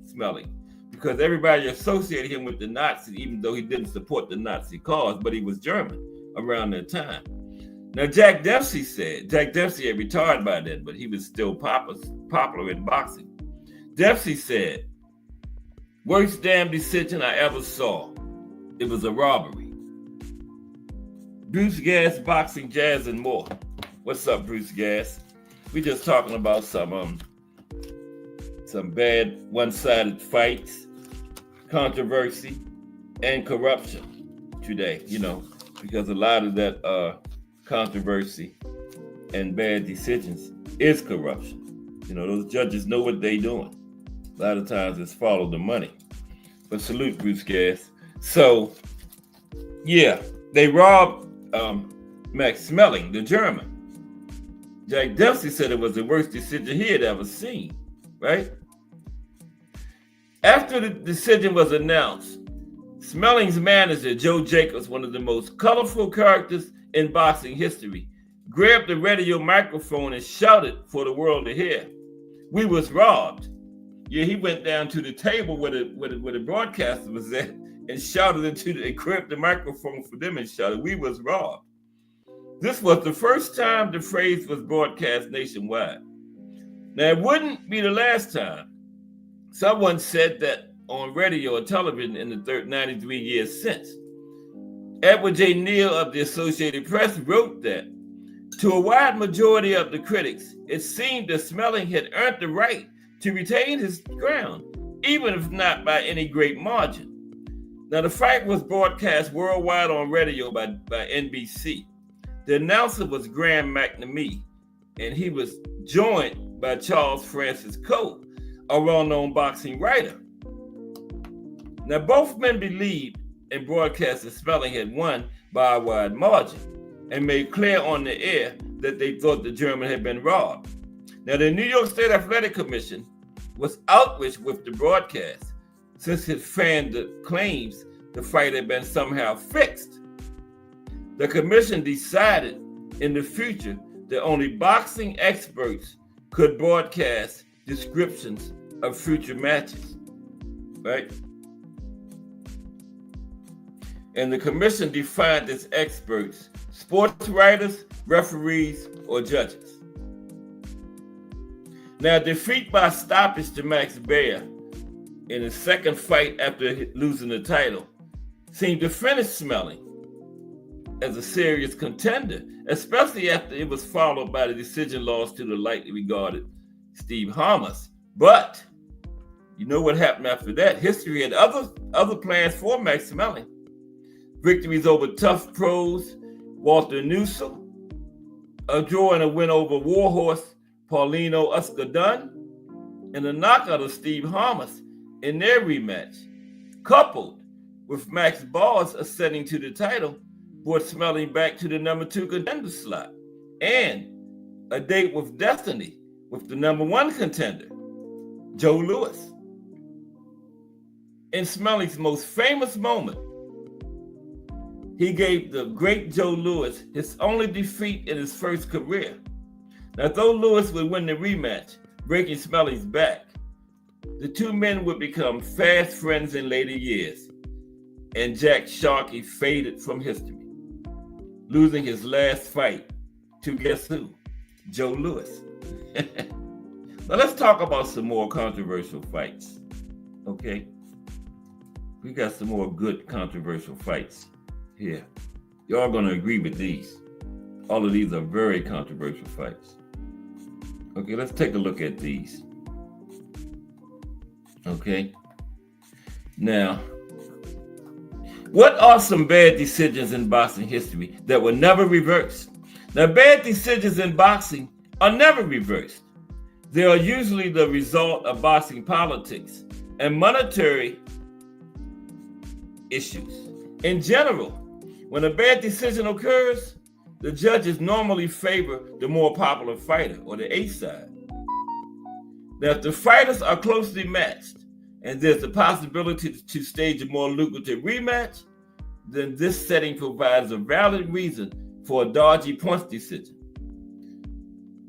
Smelling, because everybody associated him with the Nazis, even though he didn't support the Nazi cause, but he was German around that time. Now, Jack Dempsey had retired by then, but he was still popular in boxing. Dempsey said, "Worst damn decision I ever saw. It was a robbery." Bruce Gas, Boxing, Jazz, and more. What's up, Bruce Gas? We just talking about some bad one-sided fights, controversy, and corruption today, because a lot of that controversy and bad decisions is corruption. Those judges know what they're doing. A lot of times it's follow the money. But salute, Bruce Gas. So, yeah, they robbed Max Smelling, the German. Jack Dempsey said it was the worst decision he had ever seen, right? After the decision was announced, Smelling's manager, Joe Jacobs, one of the most colorful characters in boxing history, grabbed the radio microphone and shouted for the world to hear, "We was robbed." Yeah, he went down to the table where the broadcaster was at and shouted and grabbed the microphone for them and shouted, "We was robbed." This was the first time the phrase was broadcast nationwide. Now, it wouldn't be the last time. Someone said that on radio or television in the 93 years since. Edward J. Neal of the Associated Press wrote that, to a wide majority of the critics, it seemed that Smelling had earned the right to retain his crown, even if not by any great margin. Now, the fight was broadcast worldwide on radio by NBC. The announcer was Graham McNamee, and he was joined by Charles Francis Coe, a well-known boxing writer. Now, both men believed and broadcaster Smelling had won by a wide margin and made clear on the air that they thought the German had been robbed. Now, the New York State Athletic Commission was outraged with the broadcast since it fanned the claims the fight had been somehow fixed. The commission decided in the future that only boxing experts could broadcast descriptions of future matches, right? and the commission defined its experts: sports writers, referees, or judges. Now, defeat by stoppage to Max Baer in his second fight after losing the title seemed to finish Smelling as a serious contender, especially after it was followed by the decision loss to the lightly regarded Steve Harmas. But you know what happened after that? History had other plans for Max Smelling. Victories over tough pros Walter Newsome, a draw and a win over Warhorse Paulino Uscadun, and a knockout of Steve Harmas in their rematch, coupled with Max Bars ascending to the title, brought Smelling back to the number 2 contender slot, and a date with destiny with the number 1 contender, Joe Louis. In Smelling's most famous moment, he gave the great Joe Louis his only defeat in his first career. Now, though Louis would win the rematch, breaking Smelling's back, the two men would become fast friends in later years, and Jack Sharkey faded from history, losing his last fight to guess who? Joe Louis. Now let's talk about some more controversial fights, okay? We got some more good controversial fights here. Y'all gonna agree with these. All of these are very controversial fights. Okay, let's take a look at these. Okay. Now, what are some bad decisions in boxing history that were never reversed? Now, bad decisions in boxing are never reversed. They are usually the result of boxing politics and monetary issues. In general, when a bad decision occurs, the judges normally favor the more popular fighter or the A side. Now, if the fighters are closely matched and there's a possibility to stage a more lucrative rematch, then this setting provides a valid reason for a dodgy points decision.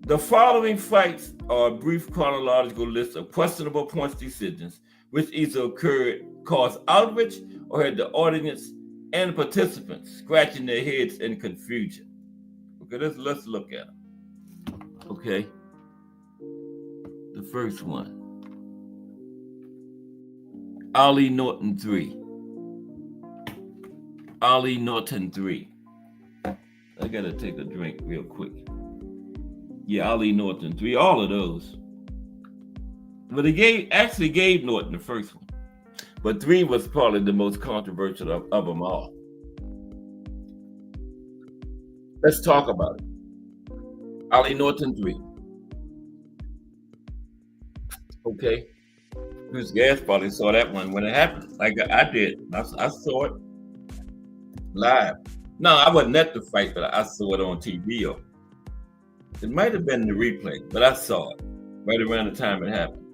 The following fights are a brief chronological list of questionable points decisions which either caused outrage or had the audience and participants scratching their heads in confusion. Okay, let's look at them. Okay. The first one. Ali Norton 3. Ali Norton 3. I gotta take a drink real quick. Yeah, Ali Norton 3, all of those. But they actually gave Norton the first one. But 3 was probably the most controversial of them all. Let's talk about it. Ali Norton 3. Okay. Bruce Gas probably saw that one when it happened. Like I did. I saw it live. No, I wasn't at the fight, but I saw it on TV. Or it might have been the replay, but I saw it right around the time it happened.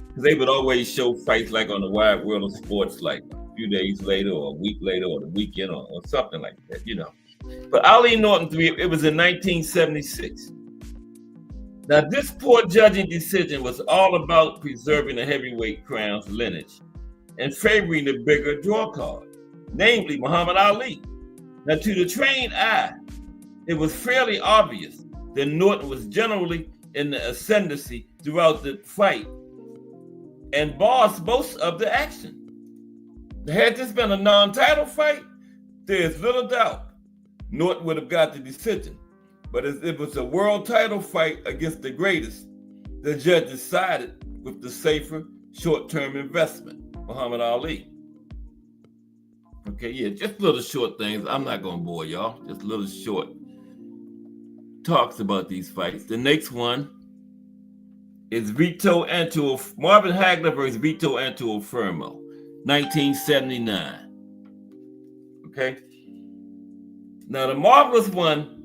Because they would always show fights like on the Wide World of Sports, like a few days later or a week later or the weekend or something like that, you know. But Ali Norton 3, it was in 1976. Now, this poor judging decision was all about preserving the heavyweight crown's lineage and favoring the bigger draw card, namely Muhammad Ali. Now, to the trained eye, it was fairly obvious that Norton was generally in the ascendancy throughout the fight and bossed most of the action. Had this been a non-title fight, there's little doubt Norton would have got the decision. But as it was a world title fight against the greatest, the judge decided with the safer short-term investment, Muhammad Ali. Okay, yeah, just little short things. I'm not going to bore y'all. Just little short talks about these fights. The next one is Marvin Hagler versus Vito Antuofermo, 1979. Okay? Now, the marvelous one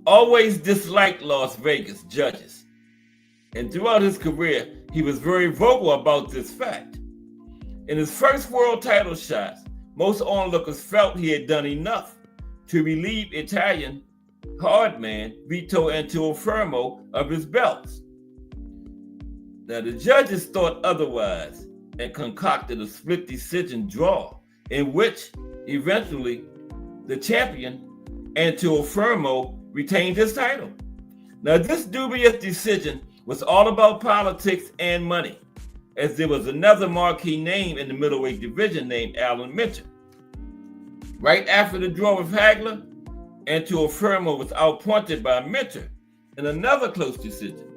always disliked Las Vegas judges. And throughout his career, he was very vocal about this fact. In his first world title shots, most onlookers felt he had done enough to relieve Italian hardman Vito Antuofermo of his belts. Now, the judges thought otherwise and concocted a split decision draw in which Eventually, the champion, Antuofermo Firmo, retained his title. Now, this dubious decision was all about politics and money, as there was another marquee name in the middleweight division named Alan Minter. Right after the draw with Hagler, Antuofermo was outpointed by Minter in another close decision.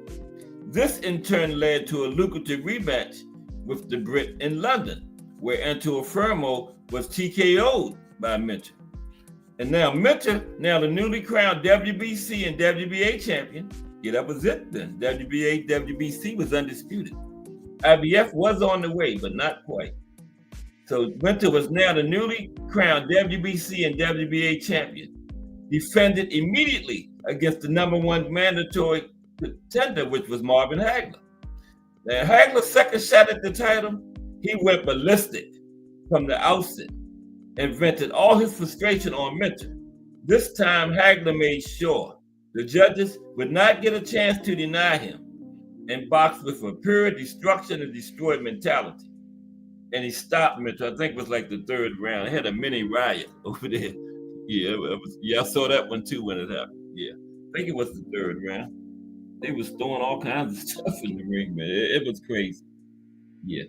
This in turn led to a lucrative rematch with the Brit in London, where Antuofermo was TKO'd by Minter. And now Minter, now the newly crowned WBC and WBA champion, yeah, that was it then. WBA, WBC was undisputed. IBF was on the way, but not quite. So Minter was now the newly crowned WBC and WBA champion, defended immediately against the number one mandatory contender, which was Marvin Hagler. Now Hagler's second shot at the title, he went ballistic from the outset and vented all his frustration on Minter. This time Hagler made sure the judges would not get a chance to deny him and boxed with a pure destruction and destroy mentality. And he stopped Minter. I think it was like the third round. It had a mini riot over there. Yeah, I saw that one too when it happened. Yeah, I think it was the third round. They was throwing all kinds of stuff in the ring, man. It was crazy. Yeah.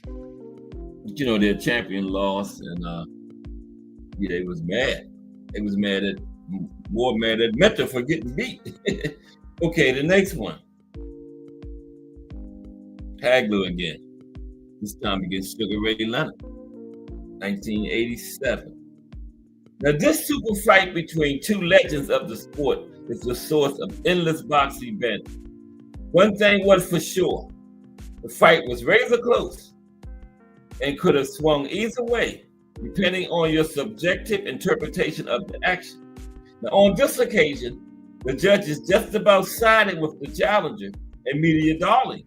But you know, their champion lost, and yeah, they was mad. They was more mad at Minter for getting beat. Okay, the next one. Hagler again. This time against Sugar Ray Leonard, 1987. Now, this super fight between two legends of the sport is the source of endless boxing events. One thing was for sure, the fight was razor close and could have swung either way, depending on your subjective interpretation of the action. Now, on this occasion, the judges just about sided with the challenger and media darling,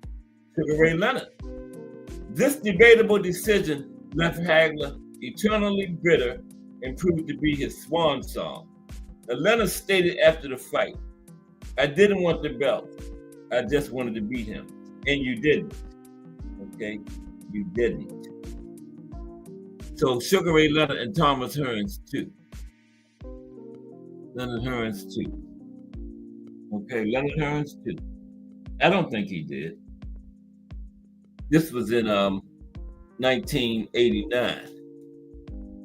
Sugar Ray Leonard. This debatable decision left Hagler eternally bitter and proved to be his swan song. Now, Leonard stated after the fight, "I didn't want the belt. I just wanted to beat him." And you didn't. Okay? You didn't. So Sugar Ray Leonard and Thomas Hearns too. Leonard Hearns too. Okay, Leonard Hearns too. I don't think he did. This was in 1989.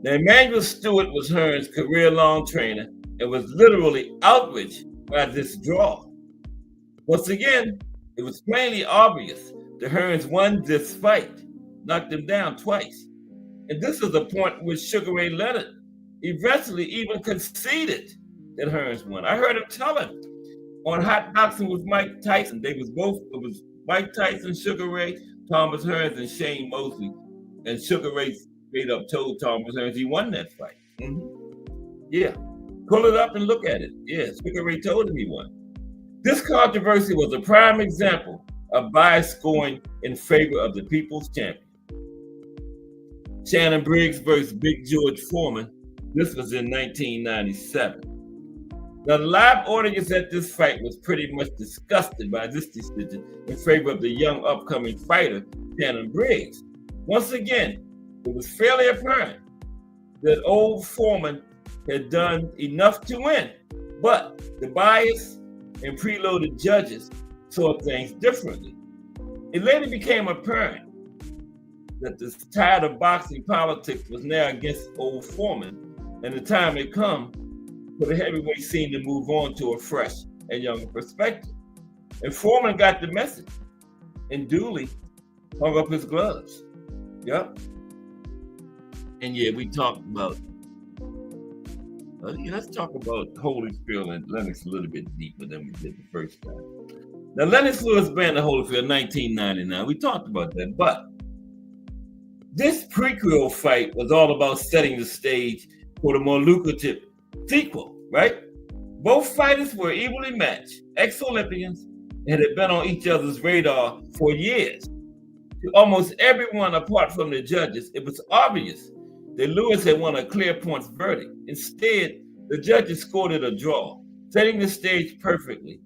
Now, Emanuel Stewart was Hearns' career-long trainer and was literally outraged by this draw. Once again, it was plainly obvious that Hearns won this fight, knocked him down twice. And this is the point where Sugar Ray Leonard eventually even conceded that Hearns won. I heard him tell him on Hot Boxing with Mike Tyson. It was Mike Tyson, Sugar Ray, Thomas Hearns, and Shane Mosley. And Sugar Ray straight up told Thomas Hearns he won that fight. Yeah, pull it up and look at it. Yeah, Sugar Ray told him he won. This controversy was a prime example of bias scoring in favor of the people's champion. Shannon Briggs versus Big George Foreman. This was in 1997. Now, the live audience at this fight was pretty much disgusted by this decision in favor of the young upcoming fighter, Shannon Briggs. Once again, it was fairly apparent that old Foreman had done enough to win, but the bias and preloaded judges saw things differently. It later became apparent that the tide of boxing politics was now against old Foreman, and the time had come for the heavyweight scene to move on to a fresh and younger perspective. And Foreman got the message and duly hung up his gloves. Yep. And yeah, we talked about, let's talk about Holyfield and Lennox a little bit deeper than we did the first time. Now, Lennox Lewis banned the Holyfield in 1999. We talked about that, but this prequel fight was all about setting the stage for the more lucrative sequel, right? Both fighters were evenly matched, ex-Olympians, and had been on each other's radar for years. To almost everyone apart from the judges, it was obvious that Lewis had won a clear points verdict. Instead, the judges scored it a draw, setting the stage perfectly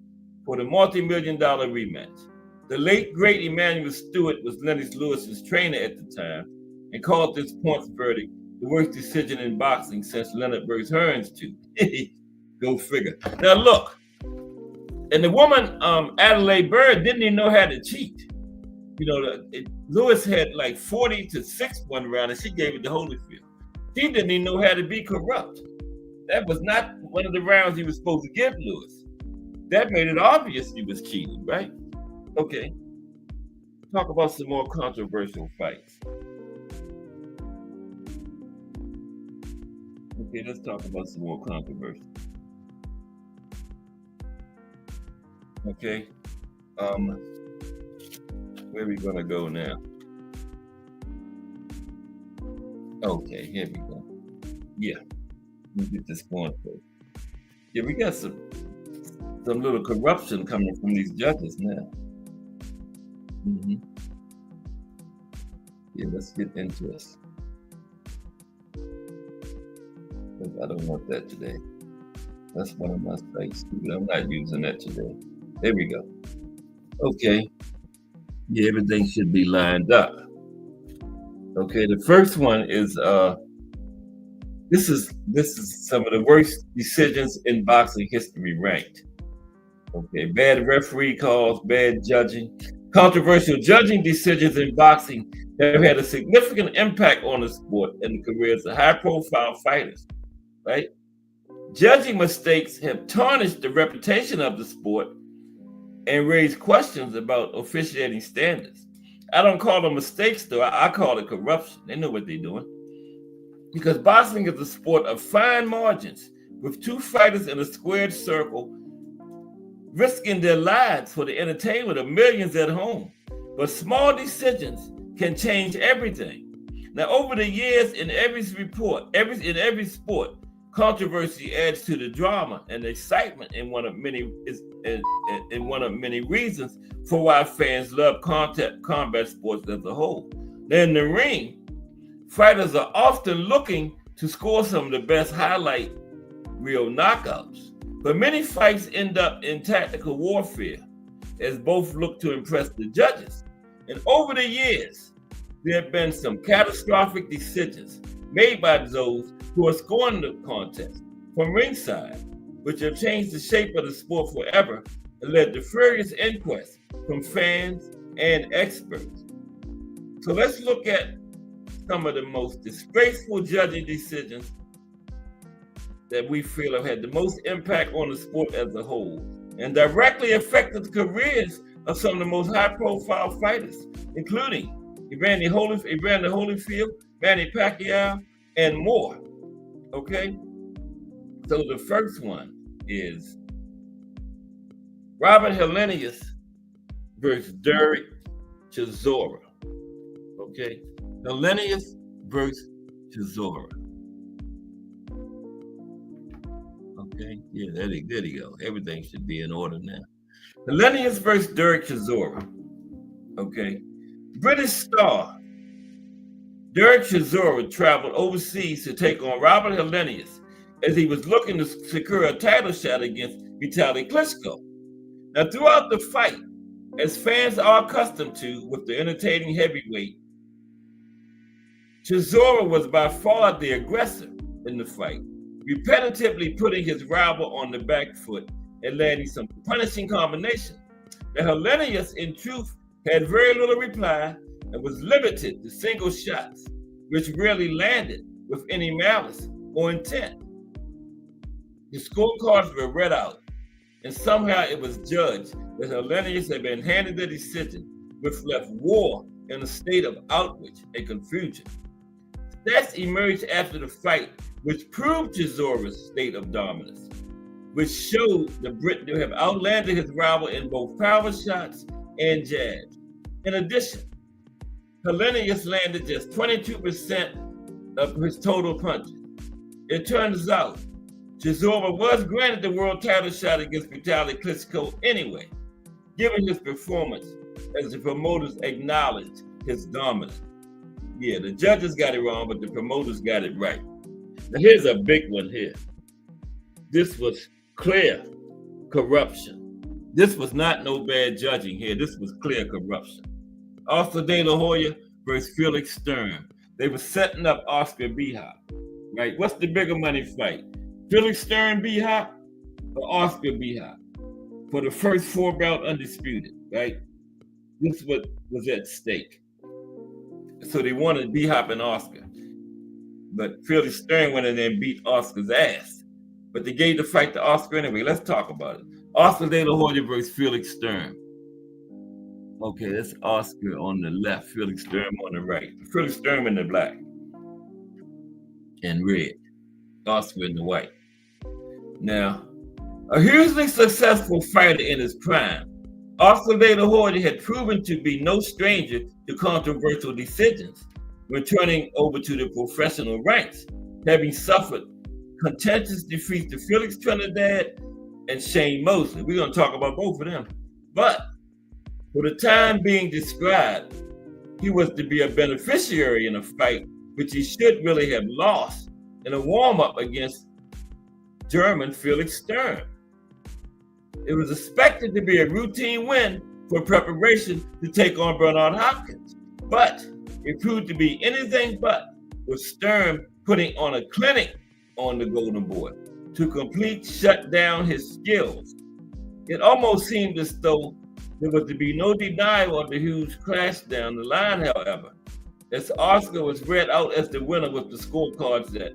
for the multi-million-dollar rematch. The late, great Emanuel Stewart was Lennox Lewis's trainer at the time and called this points verdict the worst decision in boxing since Leonard versus Hearns 2. Go figure. Now look, and the woman Adelaide Byrd didn't even know how to cheat. You know, Lewis had like 40-6 one round, and she gave it to Holyfield. She didn't even know how to be corrupt. That was not one of the rounds he was supposed to give Lewis. That made it obvious he was cheating, right? Okay. Talk about some more controversial fights. Okay, let's talk about some more controversy. Okay. Where are we gonna go now? Okay, here we go. Yeah. Let me get this going first. Yeah, we got some little corruption coming from these judges now. Yeah, let's get into this. I don't want that today. That's one of my sites. I'm not using that today. There we go. Okay. Yeah, everything should be lined up. Okay, the first one is this is some of the worst decisions in boxing history ranked. Okay, bad referee calls, bad judging. Controversial judging decisions in boxing have had a significant impact on the sport and the careers of high-profile fighters, right? Judging mistakes have tarnished the reputation of the sport and raised questions about officiating standards. I don't call them mistakes, though. I call it corruption. They know what they're doing. Because boxing is a sport of fine margins, with two fighters in a squared circle risking their lives for the entertainment of millions at home. But small decisions can change everything. Now, over the years, in every sport, controversy adds to the drama and the excitement in one of many reasons for why fans love combat sports as a whole. Now, in the ring, fighters are often looking to score some of the best highlight reel knockouts. But many fights end up in tactical warfare as both look to impress the judges. And over the years, there have been some catastrophic decisions made by those who are scoring the contest from ringside, which have changed the shape of the sport forever and led to furious inquests from fans and experts. So let's look at some of the most disgraceful judging decisions that we feel have had the most impact on the sport as a whole and directly affected the careers of some of the most high-profile fighters, including Evander Holyfield, Manny Pacquiao, and more. Okay? So the first one is Robert Helenius versus Derek Chisora. Okay? Helenius versus Chisora. Okay, yeah, there you go. Everything should be in order now. Helenius versus Derek Chisora. Okay. British star Derek Chisora traveled overseas to take on Robert Helenius as he was looking to secure a title shot against Vitaly Klitschko. Now, throughout the fight, as fans are accustomed to with the entertaining heavyweight, Chisora was by far the aggressor in the fight, repetitively putting his rival on the back foot and landing some punishing combinations. Now, Helenius, in truth, had very little reply and was limited to single shots, which rarely landed with any malice or intent. The scorecards were read out, and somehow it was judged that Helenius had been handed the decision, which left war in a state of outrage and confusion. Stats emerged after the fight, which proved Chisora's state of dominance, which showed the Brit to have outlanded his rival in both power shots and jabs. In addition, Helenius landed just 22% of his total punches. It turns out Chisora was granted the world title shot against Vitaly Klitschko anyway, given his performance as the promoters acknowledged his dominance. Yeah, the judges got it wrong, but the promoters got it right. Now here's a big one here. This was clear corruption. This was not no bad judging here. This was clear corruption. Arthur De La Hoya versus Felix Sturm. They were setting up Oscar B Hop, right? What's the bigger money fight? Felix Stern B Hop or Oscar B Hop for the first 4-belt undisputed, right? This is what was at stake. So they wanted B Hop and Oscar. But Felix Stern went in there and beat Oscar's ass. But they gave the fight to Oscar anyway. Let's talk about it. Oscar De La Hoya versus Felix Stern. Okay, that's Oscar on the left, Felix Stern on the right. Felix Stern in the black and red. Oscar in the white. Now, a hugely successful fighter in his prime, Oscar De La Hoya had proven to be no stranger to controversial decisions when turning over to the professional ranks, having suffered contentious defeats to Felix Trinidad and Shane Mosley. We're going to talk about both of them. But for the time being described, he was to be a beneficiary in a fight which he should really have lost in a warm-up against German Felix Stern. It was expected to be a routine win for preparation to take on Bernard Hopkins, but it proved to be anything but, with Stern putting on a clinic on the Golden Boy to completely shut down his skills. It almost seemed as though there was to be no denial of the huge clash down the line, however, as Oscar was read out as the winner with the scorecards at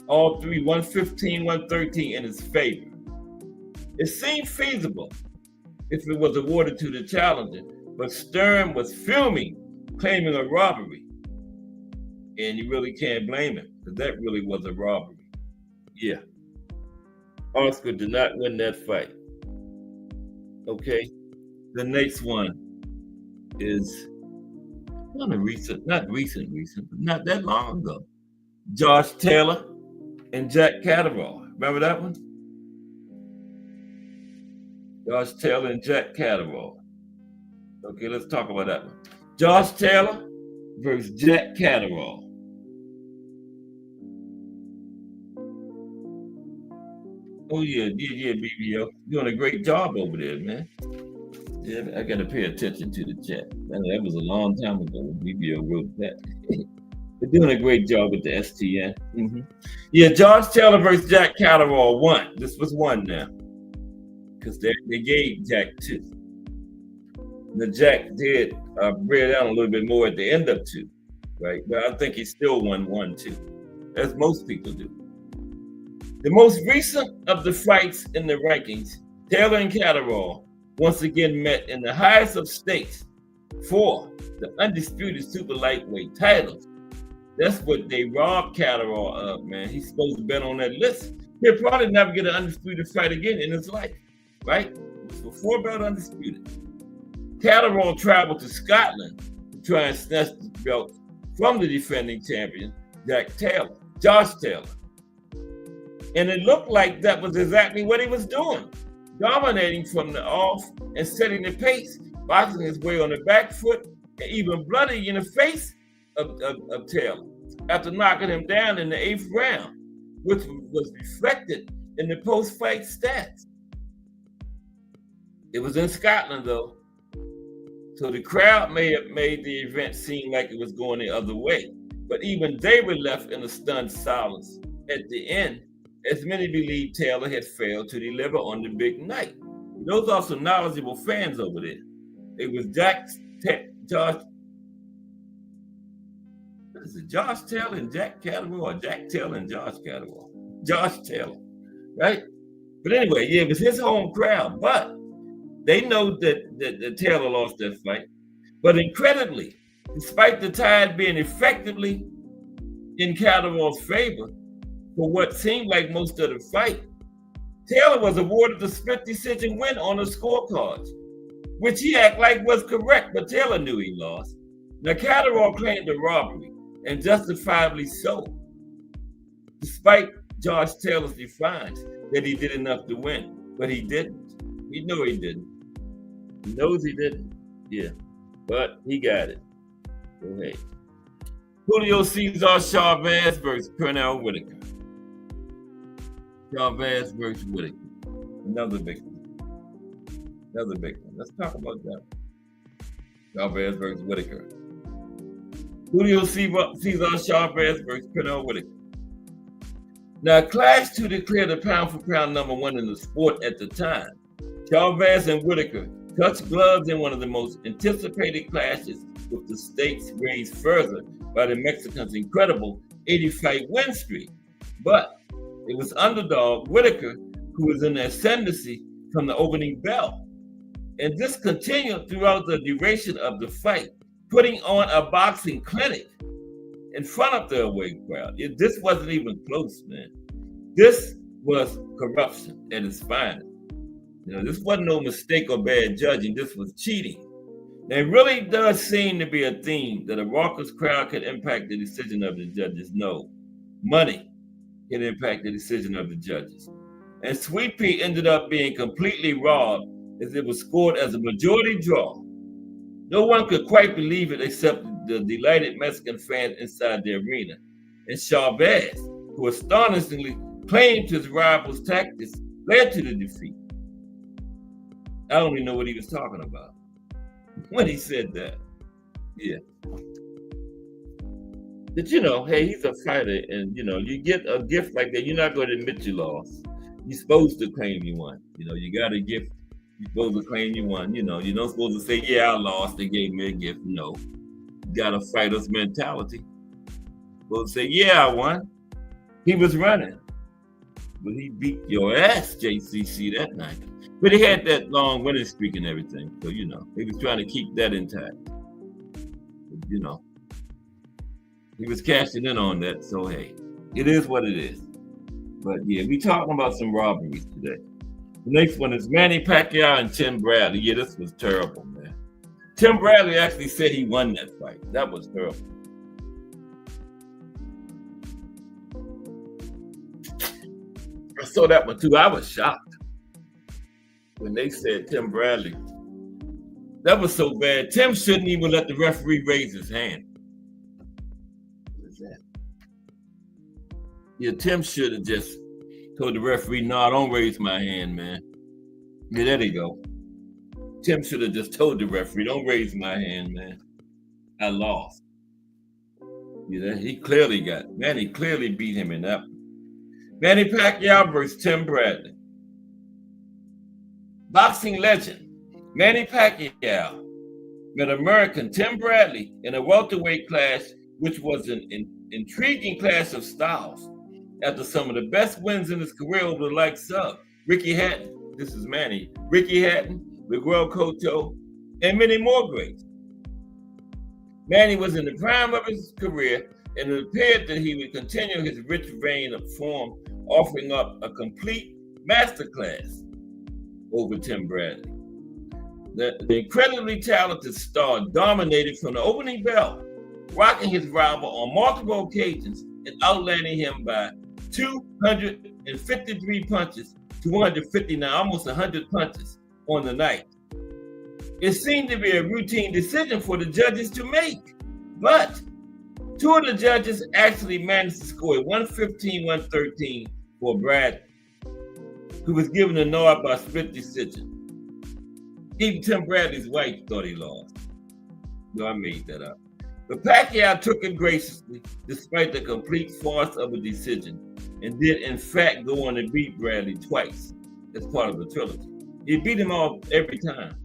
all three, 115, 113 in his favor. It seemed feasible if it was awarded to the challenger, but Stern was fuming, claiming a robbery. And you really can't blame him, because that really was a robbery. Yeah. Oscar did not win that fight. Okay. The next one is kind of recent, not recent, but not that long ago. Josh Taylor and Jack Catterall. Remember that one? Josh Taylor and Jack Catterall. Okay, let's talk about that one. Josh Taylor versus Jack Catterall. Oh yeah, BBO. Doing a great job over there, man. Yeah, I got to pay attention to the chat. That was a long time ago when BBO wrote that. They're doing a great job with the STN. Mm-hmm. Yeah, Josh Taylor versus Jack Catterall won. This was one now. Because they gave Jack 2. The Jack did bear down a little bit more at the end of 2, right? But I think he still won 1-2, as most people do. The most recent of the fights in the rankings, Taylor and Catterall once again met in the highest of stakes for the undisputed super lightweight titles. That's what they robbed Catterall of, man. He's supposed to be on that list. He'll probably never get an undisputed fight again in his life, right? For 4-belt undisputed. Catterall traveled to Scotland to try and snatch the belt from the defending champion, Josh Taylor. And it looked like that was exactly what he was doing, dominating from the off and setting the pace, boxing his way on the back foot, and even bloody in the face of Taylor after knocking him down in the 8th round, which was reflected in the post-fight stats. It was in Scotland, though, so the crowd may have made the event seem like it was going the other way, but even they were left in a stunned silence at the end, as many believed Taylor had failed to deliver on the big night. Those are some knowledgeable fans over there. It was Josh Taylor and Jack Catterall, or Jack Taylor and Josh Catterall? Josh Taylor, right? But anyway, yeah, it was his home crowd, but they know that Taylor lost that fight. But incredibly, despite the tide being effectively in Catterall's favor for what seemed like most of the fight, Taylor was awarded the split decision win on the scorecards, which he acted like was correct, but Taylor knew he lost. Now, Catterall claimed a robbery, and justifiably so, despite Josh Taylor's defiance that he did enough to win, but he didn't. He knew he didn't. He knows he didn't. Yeah, but he got it. Go ahead. Julio Cesar Chavez versus Pernell Whitaker. Chavez versus Whitaker. Another big one. Let's talk about that. Chavez versus Whitaker. Julio Cesar Chavez versus Pernell Whitaker. Now, Clash 2 declared the pound-for-pound #1 in the sport at the time. Chavez and Whitaker touched gloves in one of the most anticipated clashes, with the stakes raised further by the Mexicans' incredible 80-fight win streak. But it was underdog Whitaker who was in the ascendancy from the opening bell. And this continued throughout the duration of the fight, putting on a boxing clinic in front of the away crowd. This wasn't even close, man. This was corruption at its finest. This wasn't no mistake or bad judging. This was cheating. Now, it really does seem to be a theme that a raucous crowd could impact the decision of the judges. No, money can impact the decision of the judges. And Sweet Pea ended up being completely robbed, as it was scored as a majority draw. No one could quite believe it except the delighted Mexican fans inside the arena. And Chavez, who astonishingly claimed his rival's tactics, led to the defeat. I don't even know what he was talking about when he said that. Yeah. But hey, he's a fighter, and you get a gift like that, you're not going to admit you lost. You're supposed to claim you won. You got a gift. You're supposed to claim you won. You're not supposed to say, yeah, I lost. They gave me a gift. No. You got a fighter's mentality. You're supposed to say, yeah, I won. He was running. But he beat your ass, JCC, that night. But he had that long winning streak and everything. So, he was trying to keep that intact. But, he was cashing in on that. So, hey, it is what it is. But, yeah, we talking about some robberies today. The next one is Manny Pacquiao and Tim Bradley. Yeah, this was terrible, man. Tim Bradley actually said he won that fight. That was terrible. I saw that one too. I was shocked when they said Tim Bradley. That was so bad. Tim shouldn't even let the referee raise his hand. What is that? Yeah, Tim should have just told the referee, no, don't raise my hand, man. Yeah, there they go. Tim should have just told the referee, don't raise my hand, man. I lost. Yeah, he clearly beat him in that one. Manny Pacquiao versus Tim Bradley. Boxing legend Manny Pacquiao met American Tim Bradley in a welterweight clash, which was an intriguing clash of styles. After some of the best wins in his career over the likes of Ricky Hatton, this is Manny, Ricky Hatton, Miguel Cotto, and many more greats. Manny was in the prime of his career, and it appeared that he would continue his rich vein of form, offering up a complete masterclass over Tim Bradley. The incredibly talented star dominated from the opening bell, rocking his rival on multiple occasions and outlanding him by 253 punches to 159, almost 100 punches on the night. It seemed to be a routine decision for the judges to make, but two of the judges actually managed to score 115-113 for Bradley, who was given a nod by split decision. Even Tim Bradley's wife thought he lost. No, I made that up. But Pacquiao took it graciously, despite the complete farce of a decision, and did in fact go on to beat Bradley twice as part of the trilogy. He beat him off every time.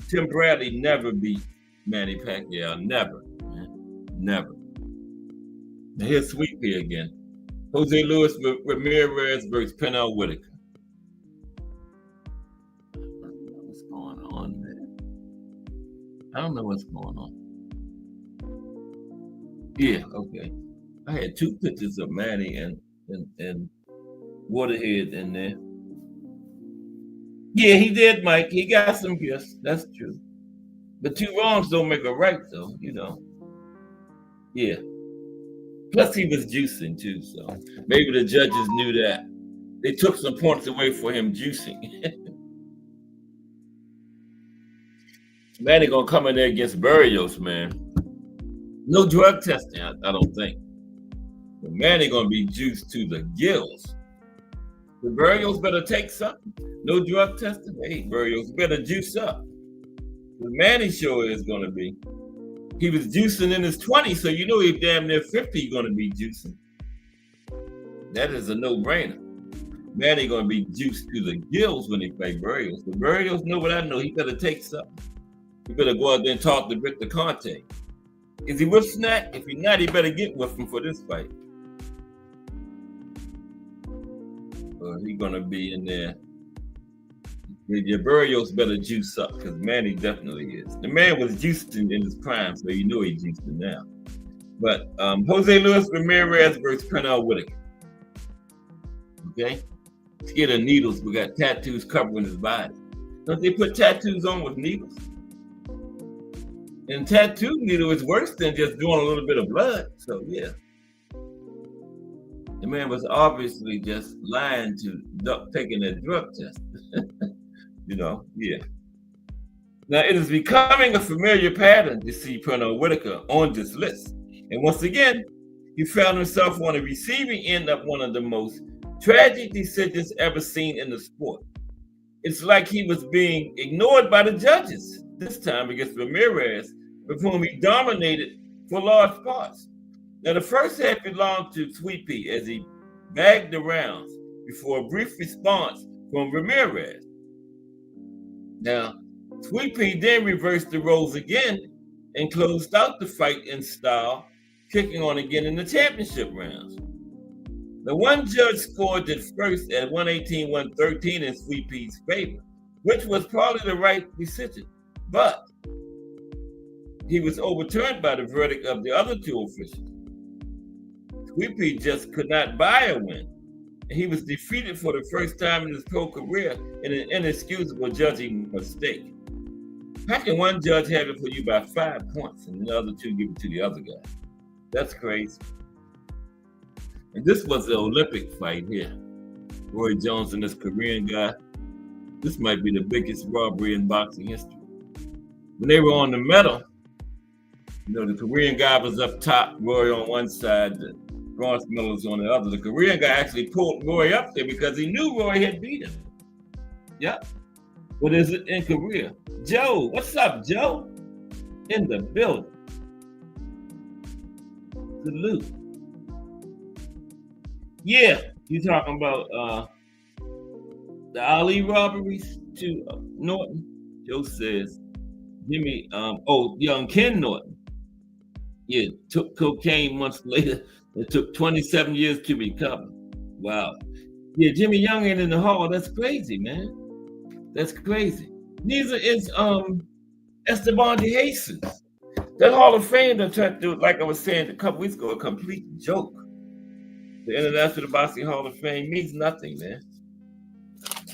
Tim Bradley never beat Manny Pacquiao, never, man. Never. Now here's Sweet Pea again. Jose Luis Ramirez versus Pernell Whitaker. What's going on, man? I don't know what's going on. Yeah, okay. I had two pictures of Manny and Waterhead in there. Yeah, he did, Mike. He got some gifts. That's true. But two wrongs don't make a right, though, Yeah. Plus, he was juicing, too, so maybe the judges knew that. They took some points away for him juicing. Manny gonna come in there against Barrios, man. No drug testing, I don't think. But Manny gonna be juiced to the gills. The Barrios better take something. No drug testing. Hey, Barrios better juice up. The Manny sure is gonna be. He was juicing in his 20s, so you know he's damn near 50 he's going to be juicing. That is a no-brainer. Manny going to be juiced to the gills when he play Berrios. The Berrios know what I know. He better take something. He better go out there and talk to Victor Conte. Is he with Snack? If he's not, he better get with him for this fight. Or he's going to be in there. Your Berrios better juice up because Manny definitely is. The man was juicing in his prime, so you know he's juicing now. But Jose Luis Ramirez versus Pernell Whitaker. Okay? Scared of needles, but got tattoos covering his body. Don't they put tattoos on with needles? And tattoo needle is worse than just drawing a little bit of blood. So yeah. The man was obviously just lying to duck taking that drug test. Yeah. Now it is becoming a familiar pattern to see Pernell Whitaker on this list. And once again, he found himself on the receiving end of one of the most tragic decisions ever seen in the sport. It's like he was being ignored by the judges, this time against Ramirez, with whom he dominated for large parts. Now, the first half belonged to Sweet Pea as he bagged the rounds before a brief response from Ramirez. Now, Sweet Pea then reversed the roles again and closed out the fight in style, kicking on again in the championship rounds. The one judge scored it first at 118-113 in Sweet Pea's favor, which was probably the right decision, but he was overturned by the verdict of the other two officials. Sweet Pea just could not buy a win. He was defeated for the first time in his pro career in an inexcusable judging mistake. How can one judge have it for you by 5 points and the other two give it to the other guy? That's crazy. And this was the Olympic fight here. Roy Jones and this Korean guy. This might be the biggest robbery in boxing history. When they were on the medal, the Korean guy was up top, Roy on one side, the bronze medalist on the other. The Korean guy actually pulled Roy up there because he knew Roy had beat him. Yep. What is it in Korea? Joe, what's up, Joe? In the building. Salute. Yeah, you talking about the Ali robberies to Norton? Joe says, Jimmy, young Ken Norton. Yeah, took cocaine months later. It took 27 years to recover. Wow. Yeah, Jimmy Young ain't in the hall. That's crazy, man. That's crazy. Neither is Esteban de Jesus. That Hall of Fame that turned to, like I was saying a couple weeks ago, a complete joke. The International Boxing Hall of Fame means nothing, man.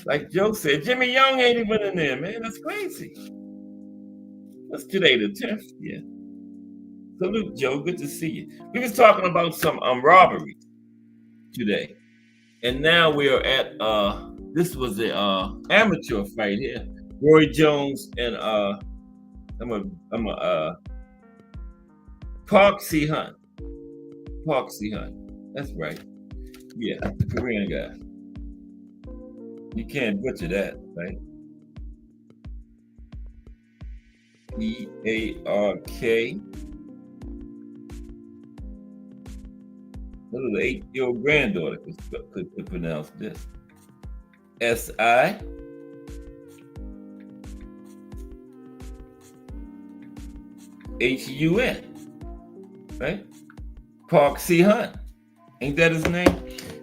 Like Joe said, Jimmy Young ain't even in there, man. That's crazy. What's today, the 10th? Yeah. Salute, Joe. Good to see you. We was talking about some robbery today. And now we are at, this was the amateur fight here. Roy Jones and Park Si-hun. Park Si-hun. That's right. Yeah, the Korean guy. You can't butcher that, right? E-A-R-K. Little 8-year-old granddaughter could pronounce this. S-I-H-U-N. Right? Park Si-hun. Ain't that his name?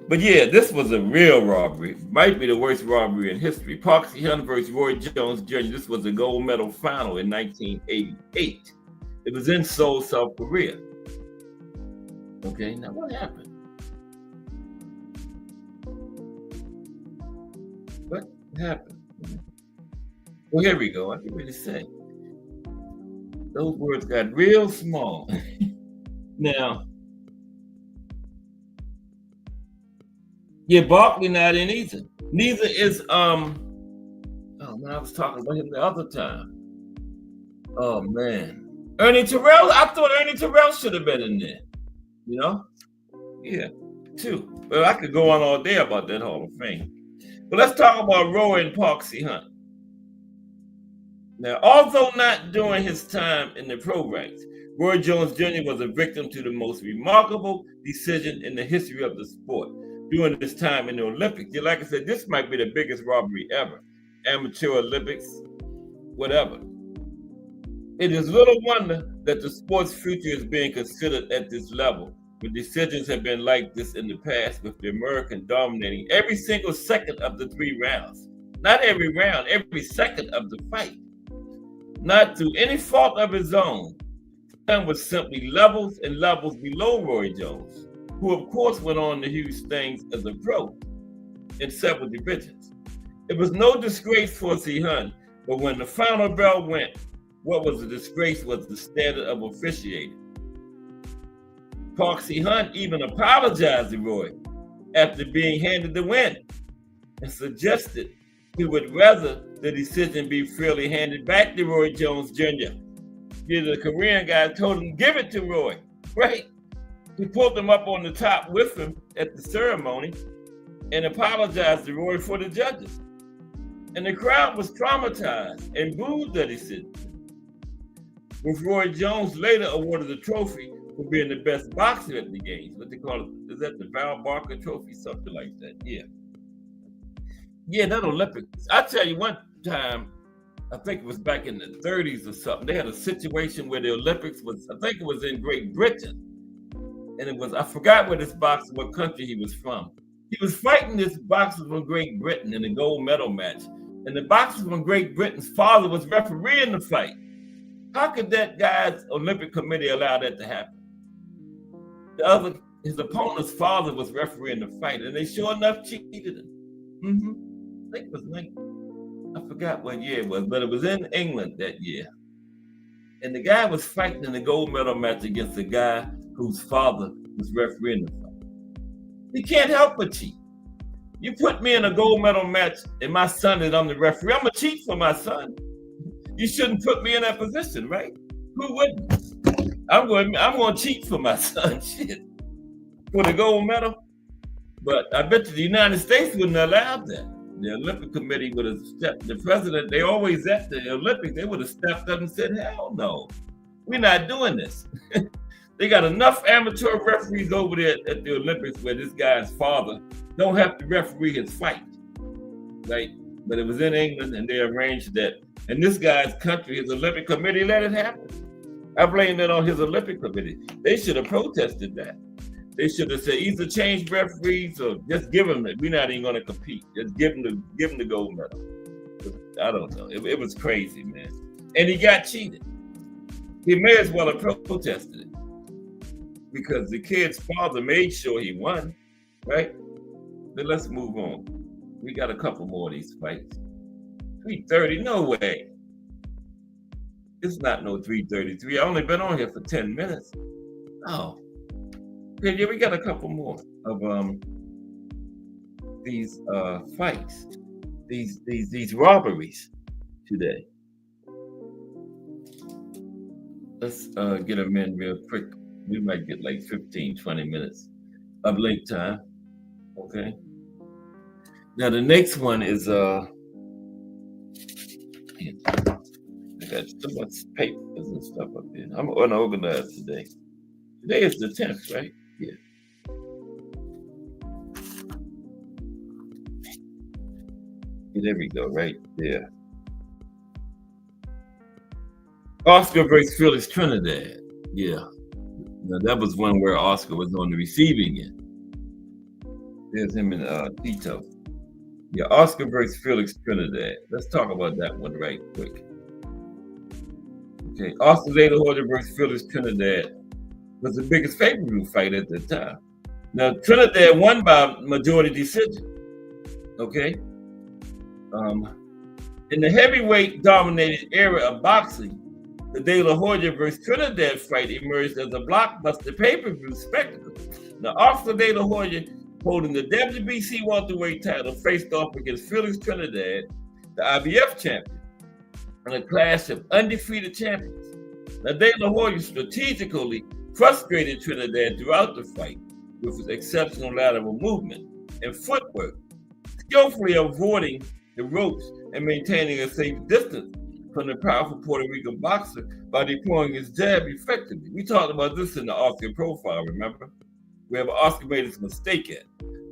But yeah, this was a real robbery. Might be the worst robbery in history. Park Si-hun versus Roy Jones Jr. This was a gold medal final in 1988. It was in Seoul, South Korea. Okay, now what happened? What happened? Well, here we go. I can really say. Those words got real small. Now, yeah, Barkley not in either. Neither is oh man, I was talking about him the other time. Oh man. Ernie Terrell. I thought Ernie Terrell should have been in there. Yeah, too. Well, I could go on all day about that Hall of Fame. But let's talk about Roy and Park Si-hun. Now, although not during his time in the pro ranks, Roy Jones Jr. was a victim to the most remarkable decision in the history of the sport during this time in the Olympics. Like I said, this might be the biggest robbery ever. Amateur Olympics, whatever. It is little wonder that the sport's future is being considered at this level, when decisions have been like this in the past, with the American dominating every single second of the 3 rounds. Not every round, every second of the fight. Not through any fault of his own. Son was simply levels and levels below Roy Jones, who of course went on to huge things as a pro in several divisions. It was no disgrace for Sihun, but when the final bell went, what was a disgrace was the standard of officiating. Park Si-hun even apologized to Roy after being handed the win and suggested he would rather the decision be fairly handed back to Roy Jones Jr. The Korean guy told him, give it to Roy, right? He pulled him up on the top with him at the ceremony and apologized to Roy for the judges. And the crowd was traumatized and booed the decision, with Roy Jones later awarded the trophy for being the best boxer at the games. What they call it, is that the Val Barker Trophy? Something like that, yeah. Yeah, that Olympics. I tell you, one time, I think it was back in the 30s or something, they had a situation where the Olympics was, I think it was in Great Britain. And it was, I forgot where this boxer, what country he was from. He was fighting this boxer from Great Britain in a gold medal match. And the boxer from Great Britain's father was refereeing the fight. How could that guy's Olympic committee allow that to happen? His opponent's father was refereeing the fight, and they sure enough cheated him. I think it was I forgot what year it was, but it was in England that year. And the guy was fighting in the gold medal match against a guy whose father was refereeing the fight. He can't help but cheat. You put me in a gold medal match and my son is I'm the referee, I'm gonna cheat for my son. You shouldn't put me in that position, right? Who wouldn't? I'm going to cheat for my son, shit, for the gold medal. But I bet you the United States wouldn't allow that. The Olympic Committee would have stepped. The president, they always at the Olympics, they would have stepped up and said, hell no, we're not doing this. They got enough amateur referees over there at the Olympics where this guy's father don't have to referee his fight, right? But it was in England and they arranged that. And this guy's country, his Olympic Committee, let it happen. I blame that on his Olympic Committee. They should have protested that. They should have said either change referees or just give them it. We're not even going to compete. Just give them the gold medal. I don't know. It was crazy, man. And he got cheated. He may as well have protested it because the kid's father made sure he won, right? But let's move on. We got a couple more of these fights. 3:30, no way. It's not no 3:33. I only been on here for 10 minutes. Oh. Yeah, we got a couple more of these fights, these robberies today. Let's get them in real quick. We might get like 15, 20 minutes of late time. Okay. Now the next one is I got so much papers and stuff up here. I'm unorganized today. Today is the 10th, right? Yeah. There we go, right there. Oscar versus Felix Trinidad. Yeah. Now that was one where Oscar was on the receiving end. There's him and Tito. Yeah, Oscar versus Felix Trinidad. Let's talk about that one right quick. Okay, Oscar De La Hoya versus Felix Trinidad was the biggest pay-per-view fight at the time. Now, Trinidad won by majority decision. Okay? In the heavyweight dominated era of boxing, the De La Hoya versus Trinidad fight emerged as a blockbuster pay-per-view spectacle. Now, Oscar De La Hoya, holding the WBC welterweight title, faced off against Felix Trinidad, the IBF champion, in a clash of undefeated champions. Now, De La Hoya strategically frustrated Trinidad throughout the fight with his exceptional lateral movement and footwork, skillfully avoiding the ropes and maintaining a safe distance from the powerful Puerto Rican boxer by deploying his jab effectively. We talked about this in the Oscar profile, remember? Where Oscar made his mistake at.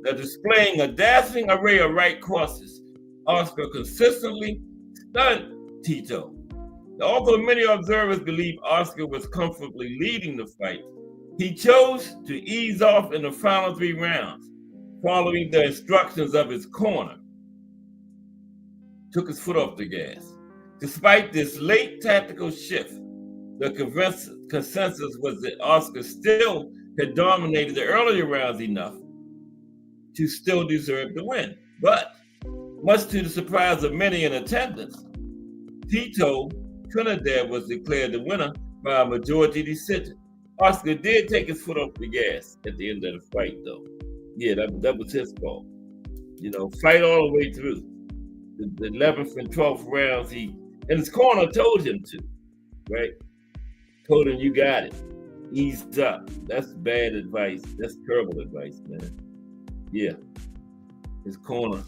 Now, displaying a dazzling array of right crosses, Oscar consistently stunned Tito. Now, although many observers believe Oscar was comfortably leading the fight, he chose to ease off in the final 3 rounds, following the instructions of his corner. Took his foot off the gas. Despite this late tactical shift, the consensus was that Oscar still had dominated the earlier rounds enough to still deserve the win. But much to the surprise of many in attendance, Tito Trinidad was declared the winner by a majority decision. Oscar did take his foot off the gas at the end of the fight, though. Yeah, that was his fault. You know, fight all the way through. The 11th and 12th rounds, and his corner told him to, right? Told him, you got it. Ease up. That's bad advice. That's terrible advice, man. Yeah. His corner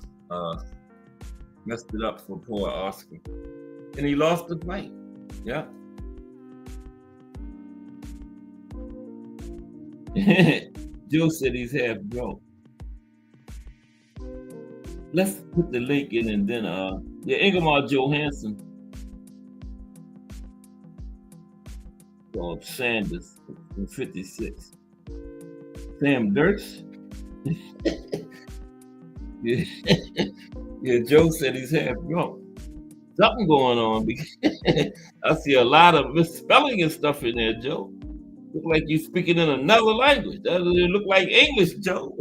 messed it up for poor Oscar. And he lost the fight. Yeah. Joe said he's half drunk. Let's put the link in and then Ingemar Johansson called Sanders in 56. Sam Dirks. Yeah, Joe said he's half drunk. Something going on because I see a lot of misspelling and stuff in there, Joe. Look like you're speaking in another language. That doesn't look like English, Joe.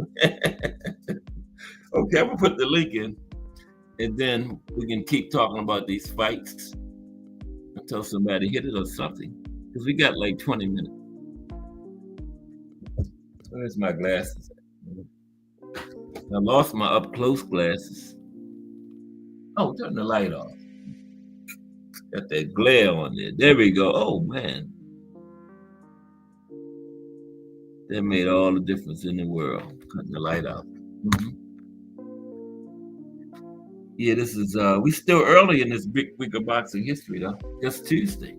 Okay, I'm gonna put the link in, and then we can keep talking about these fights until somebody hit it or something. Because we got like 20 minutes. Where's my glasses? I lost my up close glasses. Oh, turn the light off. Got that glare on there. There we go. Oh man. That made all the difference in the world. Cutting the light off. Mm-hmm. Yeah, this is we still early in this big week of boxing history though. Just Tuesday.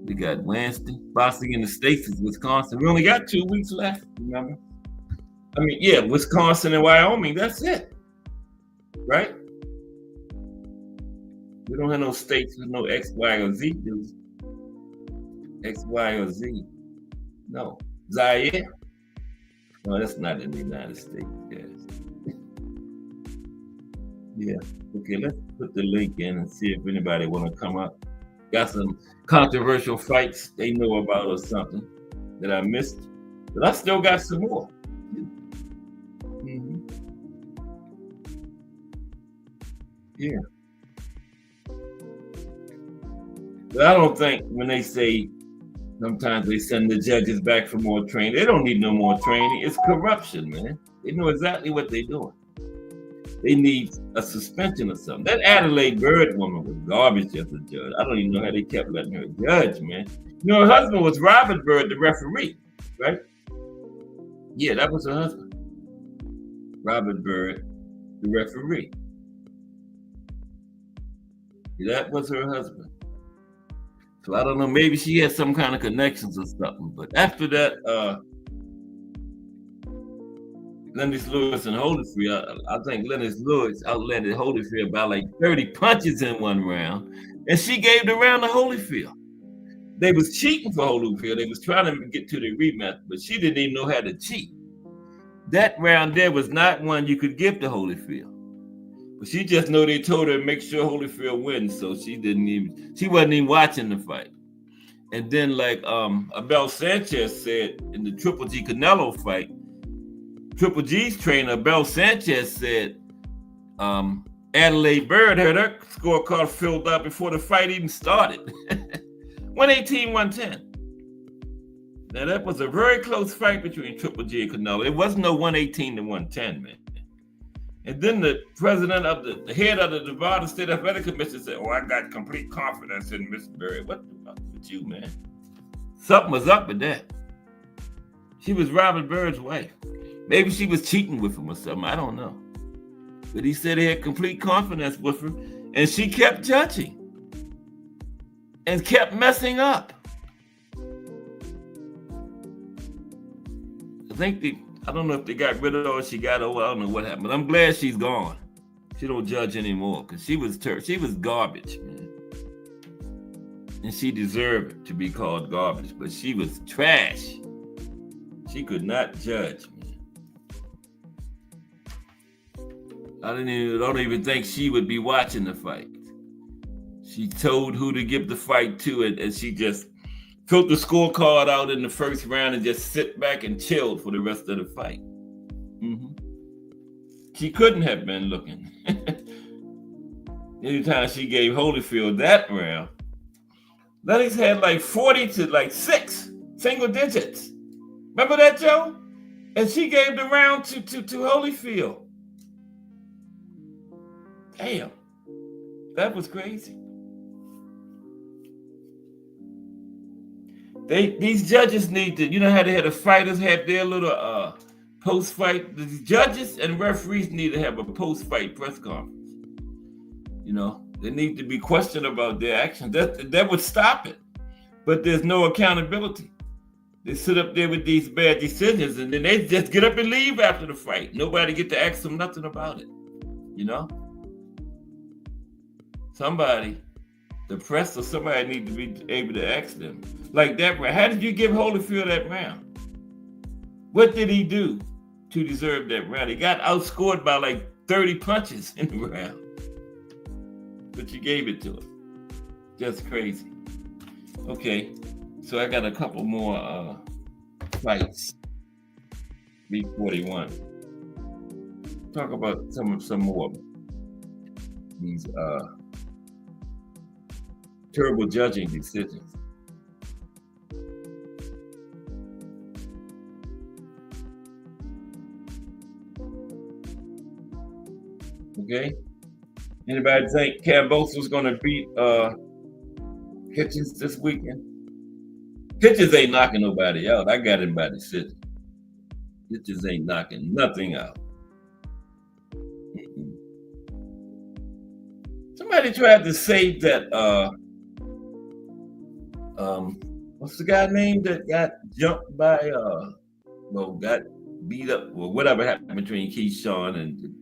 We got Wednesday. Boxing in the States is Wisconsin. We only got 2 weeks left, remember? I mean, yeah, Wisconsin and Wyoming, that's it. Right? We don't have no states with no X, Y, or Z, do we? X, Y, or Z. No. Zaire? No, that's not in the United States, guys. Yeah. Okay, let's put the link in and see if anybody want to come up. Got some controversial fights they know about or something that I missed. But I still got some more. Mm-hmm. Yeah. But I don't think when they say sometimes they send the judges back for more training, they don't need no more training. It's corruption, man. They know exactly what they're doing. They need a suspension or something. That Adelaide Bird woman was garbage as a judge. I don't even know how they kept letting her judge, man. You know, her husband was Robert Bird, the referee, right? Yeah, that was her husband. Robert Bird, the referee. That was her husband. So I don't know, maybe she had some kind of connections or something. But after that, Lennox Lewis and Holyfield, I think Lennox Lewis outlanded Holyfield by like 30 punches in one round. And she gave the round to Holyfield. They was cheating for Holyfield. They was trying to get to the rematch, but she didn't even know how to cheat. That round there was not one you could give to Holyfield. But she just know they told her to make sure Holyfield wins, so she wasn't even watching the fight. And then like Abel Sanchez said in the Triple G Canelo fight, Triple G's trainer, Abel Sanchez said Adelaide Bird had her scorecard filled out before the fight even started. 118, 110. Now that was a very close fight between Triple G and Canelo. It wasn't no 118 to 110, man. And then the president of the head of the Nevada State Athletic Commission said, "Oh, I got complete confidence in Miss Bird." What the fuck with you, man? Something was up with that. She was Robert Bird's wife. Maybe she was cheating with him or something. I don't know. But he said he had complete confidence with her, and she kept judging. and kept messing up. I don't know if they got rid of her or she got over. I don't know what happened, but I'm glad she's gone. She don't judge anymore because she was garbage, man. And she deserved to be called garbage, but she was trash. She could not judge, man. I don't even think she would be watching the fight. She told who to give the fight to, and she just filled the scorecard out in the first round and just sit back and chilled for the rest of the fight. She couldn't have been looking. Anytime she gave Holyfield that round, Lennox had like 40 to like 6 single digits. Remember that, Joe? And she gave the round to Holyfield. Damn, that was crazy. These judges need to, you know how they had the fighters have their little post-fight. The judges and referees need to have a post-fight press conference. You know, they need to be questioned about their actions. That would stop it. But there's no accountability. They sit up there with these bad decisions and then they just get up and leave after the fight. Nobody get to ask them nothing about it. You know? Somebody, the press or somebody need to be able to ask them. Like that round. How did you give Holyfield that round? What did he do to deserve that round? He got outscored by like 30 punches in the round. But you gave it to him. Just crazy. Okay, so I got a couple more fights. B41. Talk about some more of these terrible judging decisions. Okay. Anybody think Kambosos was going to beat Hitchens this weekend? Hitchens ain't knocking nobody out. I got him by decision. Hitchens ain't knocking nothing out. Somebody tried to say that what's the guy name that got jumped by got beat up or whatever happened between Keyshawn and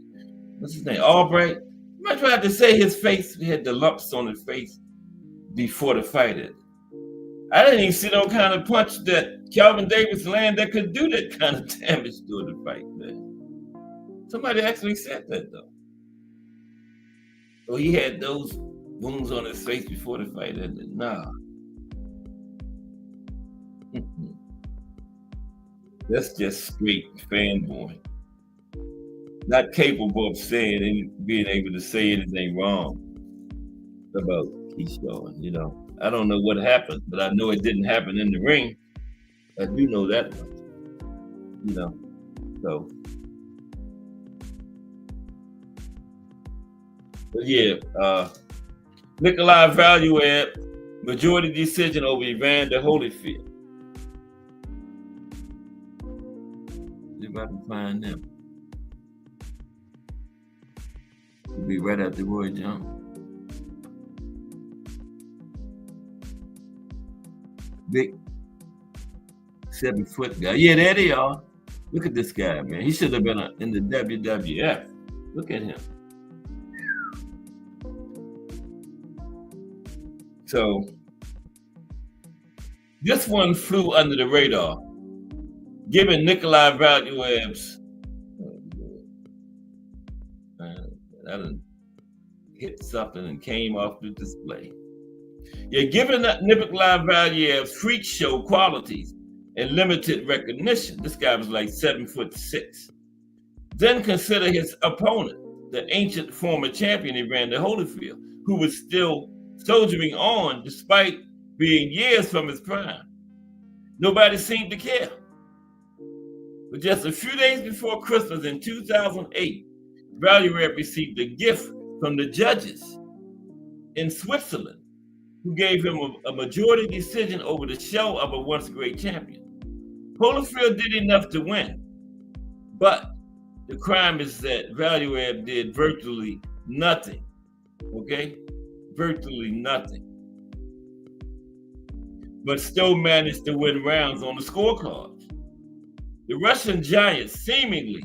what's his name? Albright. I tried to say his face, he had the lumps on his face before the fight. I didn't even see no kind of punch that Calvin Davis landed that could do that kind of damage during the fight, man. Somebody actually said that, though. So he had those wounds on his face before the fight ended. Nah. That's just straight fanboy. Not capable of saying and being able to say anything wrong about Keyshawn, you know. I don't know what happened, but I know it didn't happen in the ring. I do know that much, you know. So, but yeah, Nikolai Valuev, majority decision over Evander Holyfield. See if I can find them. We'll be right after Roy Jones. Big 7-foot guy. Yeah, there they are. Look at this guy, man. He should have been in the WWF. Look at him. So this one flew under the radar, given Nikolai Valuev's. I done hit something and came off the display. Yeah, given that Nikolai Valuev's freak show qualities and limited recognition, this guy was like 7'6". Then consider his opponent, the ancient former champion Evander Holyfield, who was still soldiering on despite being years from his prime. Nobody seemed to care. But just a few days before Christmas in 2008, Valuev received a gift from the judges in Switzerland, who gave him a majority decision over the show of a once great champion. Holyfield did enough to win, but the crime is that Valuev did virtually nothing, okay? Virtually nothing. but still managed to win rounds on the scorecards. The Russian giant seemingly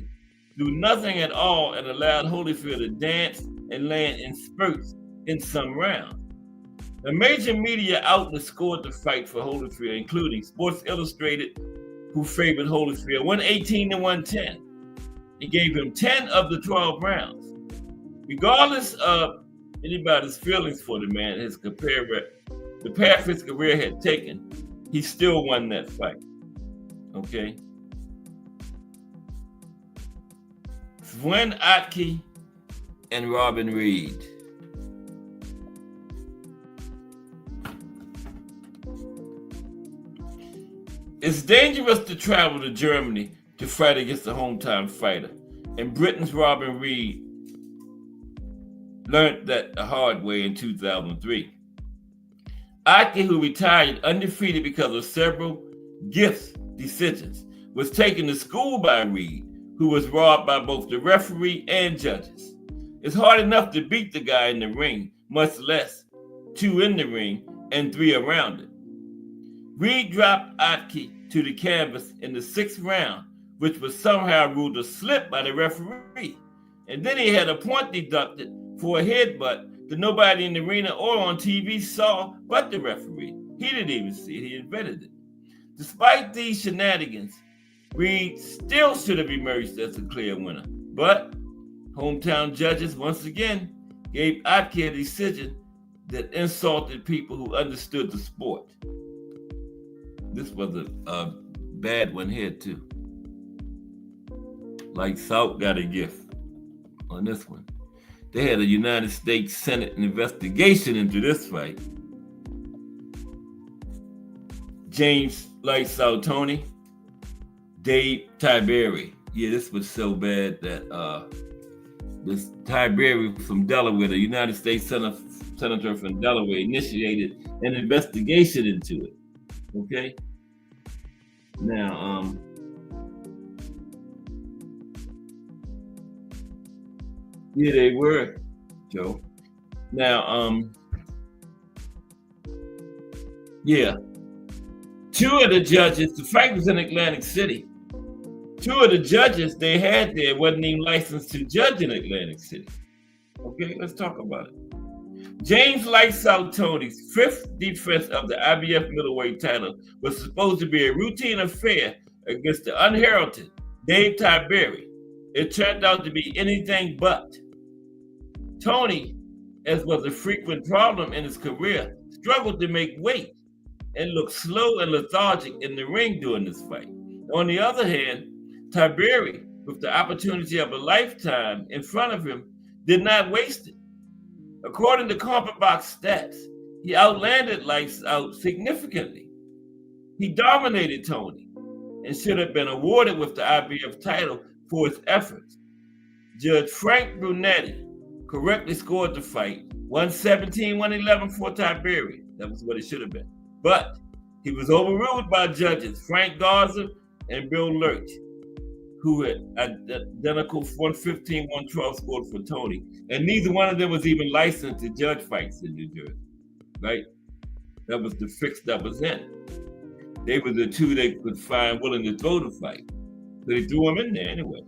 do nothing at all and allowed Holyfield to dance and land in spurts in some rounds. The major media outlets scored the fight for Holyfield, including Sports Illustrated, who favored Holyfield 118 to 110. He gave him 10 of the 12 rounds. Regardless of anybody's feelings for the man, the path his career had taken, he still won that fight. Okay? Sven Otke and Robin Reed. It's dangerous to travel to Germany to fight against a hometown fighter, and Britain's Robin Reed learned that the hard way in 2003. Otke, who retired undefeated because of several GIFs decisions, was taken to school by Reed, who was robbed by both the referee and judges. It's hard enough to beat the guy in the ring, much less 2 in the ring and 3 around it. Reed dropped Otke to the canvas in the 6th round, which was somehow ruled a slip by the referee. And then he had a point deducted for a headbutt that nobody in the arena or on TV saw but the referee. He didn't even see it, he admitted it. Despite these shenanigans, Reed still should have emerged as a clear winner. But hometown judges once again gave Otke a decision that insulted people who understood the sport. This was a bad one here too. Like South got a gift on this one. They had a United States Senate investigation into this fight. James Lights Out Tony, Dave Tiberi. Yeah, this was so bad that this Tiberi from Delaware, the United States Senator from Delaware, initiated an investigation into it. Okay? Now, yeah, they were, Joe. Now, yeah. 2 of the judges, the fight was in Atlantic City. 2 of the judges they had there wasn't even licensed to judge in Atlantic City. Okay, let's talk about it. James Lights Out Tony's 5th defense of the IBF middleweight title was supposed to be a routine affair against the unheralded Dave Tiberi. It turned out to be anything but. Tony, as was a frequent problem in his career, struggled to make weight and looked slow and lethargic in the ring during this fight. On the other hand, Tiberi, with the opportunity of a lifetime in front of him, did not waste it. According to CompuBox stats, he outlanded Lights Out significantly. He dominated Tony and should have been awarded with the IBF title for his efforts. Judge Frank Brunetti correctly scored the fight, 117-111 for Tiberi. That was what it should have been. But he was overruled by judges Frank Garza and Bill Lurch, who had identical 115-112 scored for Tony. And neither one of them was even licensed to judge fights in New Jersey, right? That was the fix that was in. They were the 2 they could find willing to throw the fight. So they threw them in there anyway.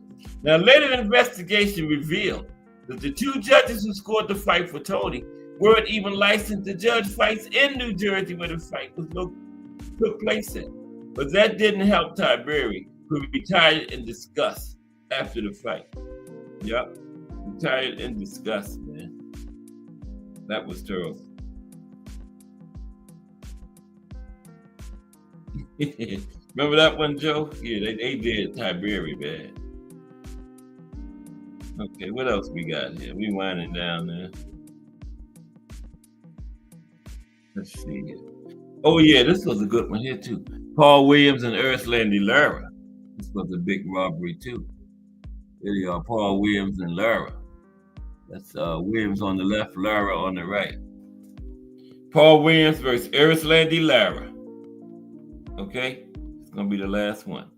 Now, later investigation revealed that the 2 judges who scored the fight for Tony weren't even licensed to judge fights in New Jersey where the fight took place in. But that didn't help Tiberi, who retired in disgust after the fight. Yep, retired in disgust, man. That was terrible. Remember that one, Joe? Yeah, they did Tiberi bad. Okay, what else we got here? We winding down there. Let's see here. Oh yeah, this was a good one here too. Paul Williams and Erislandy Lara. This was a big robbery too. There you are, Paul Williams and Lara. That's Williams on the left, Lara on the right. Paul Williams versus Erislandy Lara. Okay, it's gonna be the last one.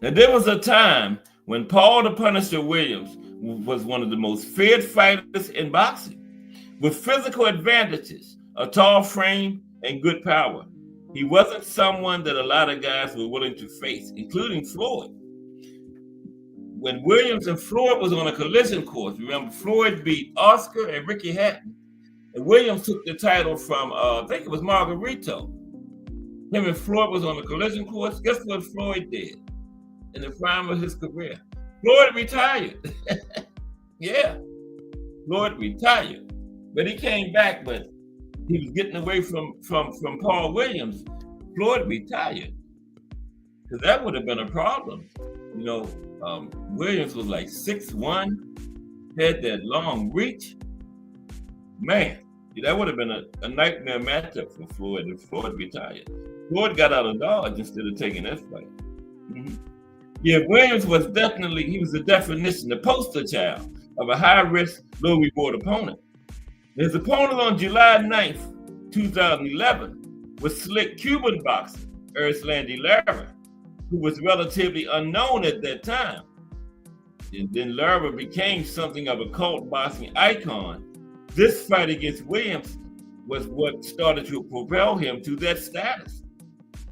Now there was a time when Paul the Punisher Williams was one of the most feared fighters in boxing, with physical advantages, a tall frame, and good power. He wasn't someone that a lot of guys were willing to face, including Floyd. When Williams and Floyd was on a collision course, remember Floyd beat Oscar and Ricky Hatton, and Williams took the title from, I think it was Margarito. Him and Floyd was on a collision course. Guess what Floyd did in the prime of his career? Floyd retired. Yeah, Floyd retired, but he came back, but he was getting away from Paul Williams. Floyd retired, because that would have been a problem. You know, Williams was like 6'1", had that long reach. Man, that would have been a nightmare matchup for Floyd if Floyd retired. Floyd got out of Dodge instead of taking that fight. Yeah, Williams was definitely, he was the definition, the poster child of a high-risk, low-reward opponent. His opponent on July 9th, 2011 was slick Cuban boxer Erislandy Lara, who was relatively unknown at that time. And then Lara became something of a cult boxing icon. This fight against Williams was what started to propel him to that status.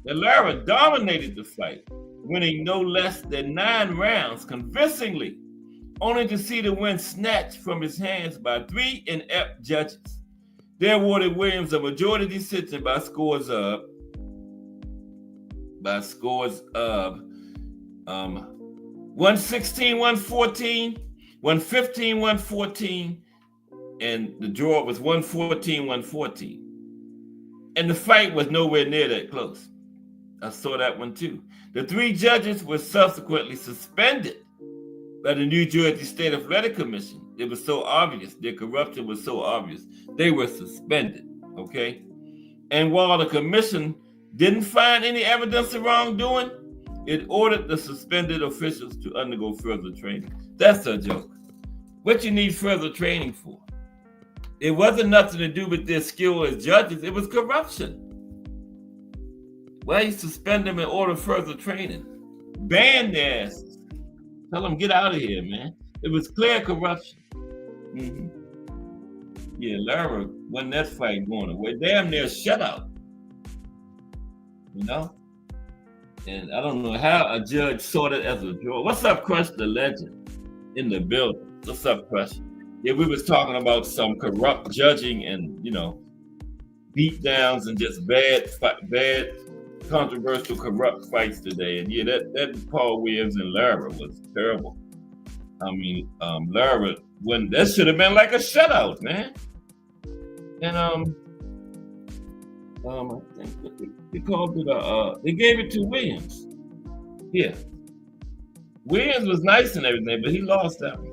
And Lara dominated the fight, winning no less than 9 rounds convincingly, only to see the win snatched from his hands by 3 inept judges. They awarded Williams a majority decision by scores of 116-114, 115-114, and the draw was 114-114. And the fight was nowhere near that close. I saw that one too. The 3 judges were subsequently suspended by the New Jersey State Athletic Commission. It was so obvious. Their corruption was so obvious. They were suspended, okay? And while the commission didn't find any evidence of wrongdoing, it ordered the suspended officials to undergo further training. That's a joke. What you need further training for? It wasn't nothing to do with their skill as judges. It was corruption. Why you suspend them and order further training? Ban their asses. Tell them, get out of here, man. It was clear corruption. Yeah, Lara won that fight going away. Damn near shutout. You know? And I don't know how a judge saw it as a draw. What's up, Crush the Legend in the building? What's up, Crush? Yeah, we was talking about some corrupt judging and, you know, beat downs and just bad, controversial, corrupt fights today. And yeah, that Paul Williams and Lara was terrible. I mean, Lara, when that should have been like a shutout, man. And I think they called it they gave it to Williams. Yeah. Williams was nice and everything, but he lost that one.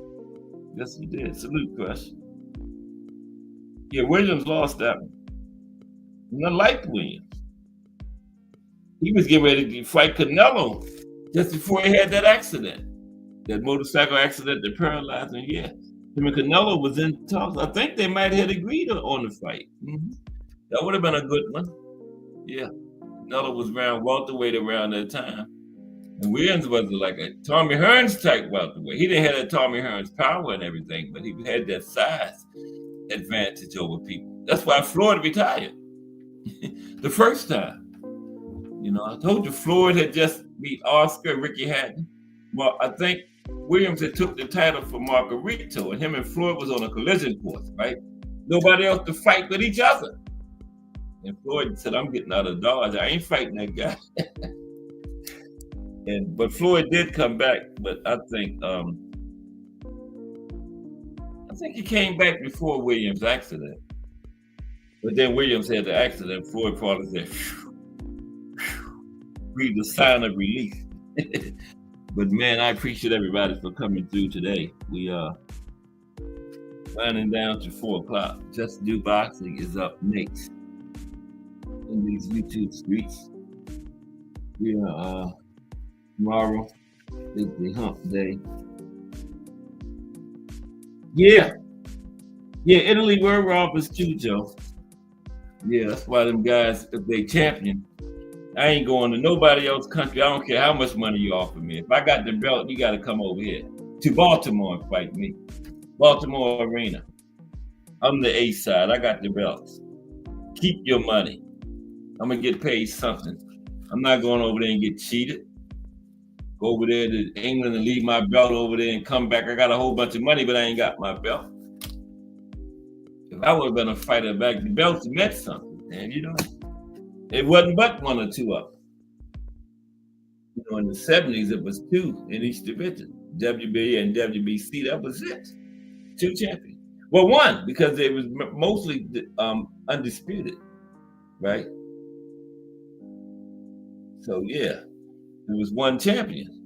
Yes, he did. Salute, Crush. Yeah, Williams lost that one. And I liked Williams. He was getting ready to fight Canelo just before he had that accident, that motorcycle accident that paralyzed him. Yeah, him and Canelo was in talks. I think they might have agreed on the fight. That would have been a good one. Yeah, Canelo was around welterweight around that time. And Williams was like a Tommy Hearns type welterweight. He didn't have that Tommy Hearns power and everything, but he had that size advantage over people. That's why Floyd retired the first time. You know, I told you Floyd had just beat Oscar, Ricky Hatton. Well, I think Williams had took the title from Margarito, and him and Floyd was on a collision course, right? Nobody else to fight but each other. And Floyd said, I'm getting out of Dodge. I ain't fighting that guy. But Floyd did come back, but I think he came back before Williams' accident. But then Williams had the accident. Floyd probably said, breathed a sign of relief. But man, I appreciate everybody for coming through today. We are winding down to 4:00. Just Do Boxing is up next in these YouTube streets. We are tomorrow is the hump day. Yeah, Italy were robbers too, Joe. Yeah, that's why them guys, if they champion, I ain't going to nobody else's country. I don't care how much money you offer me. If I got the belt, you got to come over here to Baltimore and fight me. Baltimore Arena. I'm the A side. I got the belts. Keep your money. I'm gonna get paid something. I'm not going over there and get cheated. Go over there to England and leave my belt over there and come back. I got a whole bunch of money, but I ain't got my belt. If I would have been a fighter back, the belts meant something, man. It wasn't but one or two of them. In the 70s, it was two in each division, WBA and WBC. That was it. Two champions. Well, one because it was mostly undisputed, right? So yeah, it was one champion.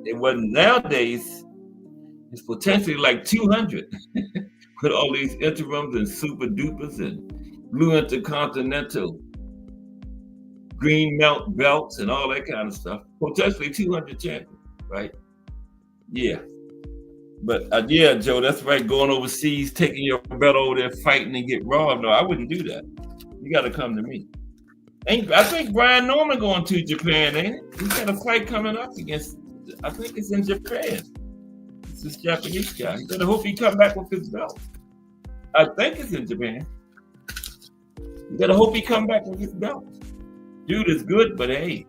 It wasn't nowadays. It's potentially like 200 with all these interims and super dupers and blue intercontinental, green melt belts and all that kind of stuff. Potentially 200 champions, right? Yeah. But yeah, Joe, that's right. Going overseas, taking your belt over there, fighting and get robbed. No, I wouldn't do that. You got to come to me. I think Brian Norman going to Japan, ain't it? He's got a fight coming up against, I think it's in Japan. It's this Japanese guy. You better hope he come back with his belt. I think it's in Japan. You better hope he come back with his belt. Dude is good, but hey,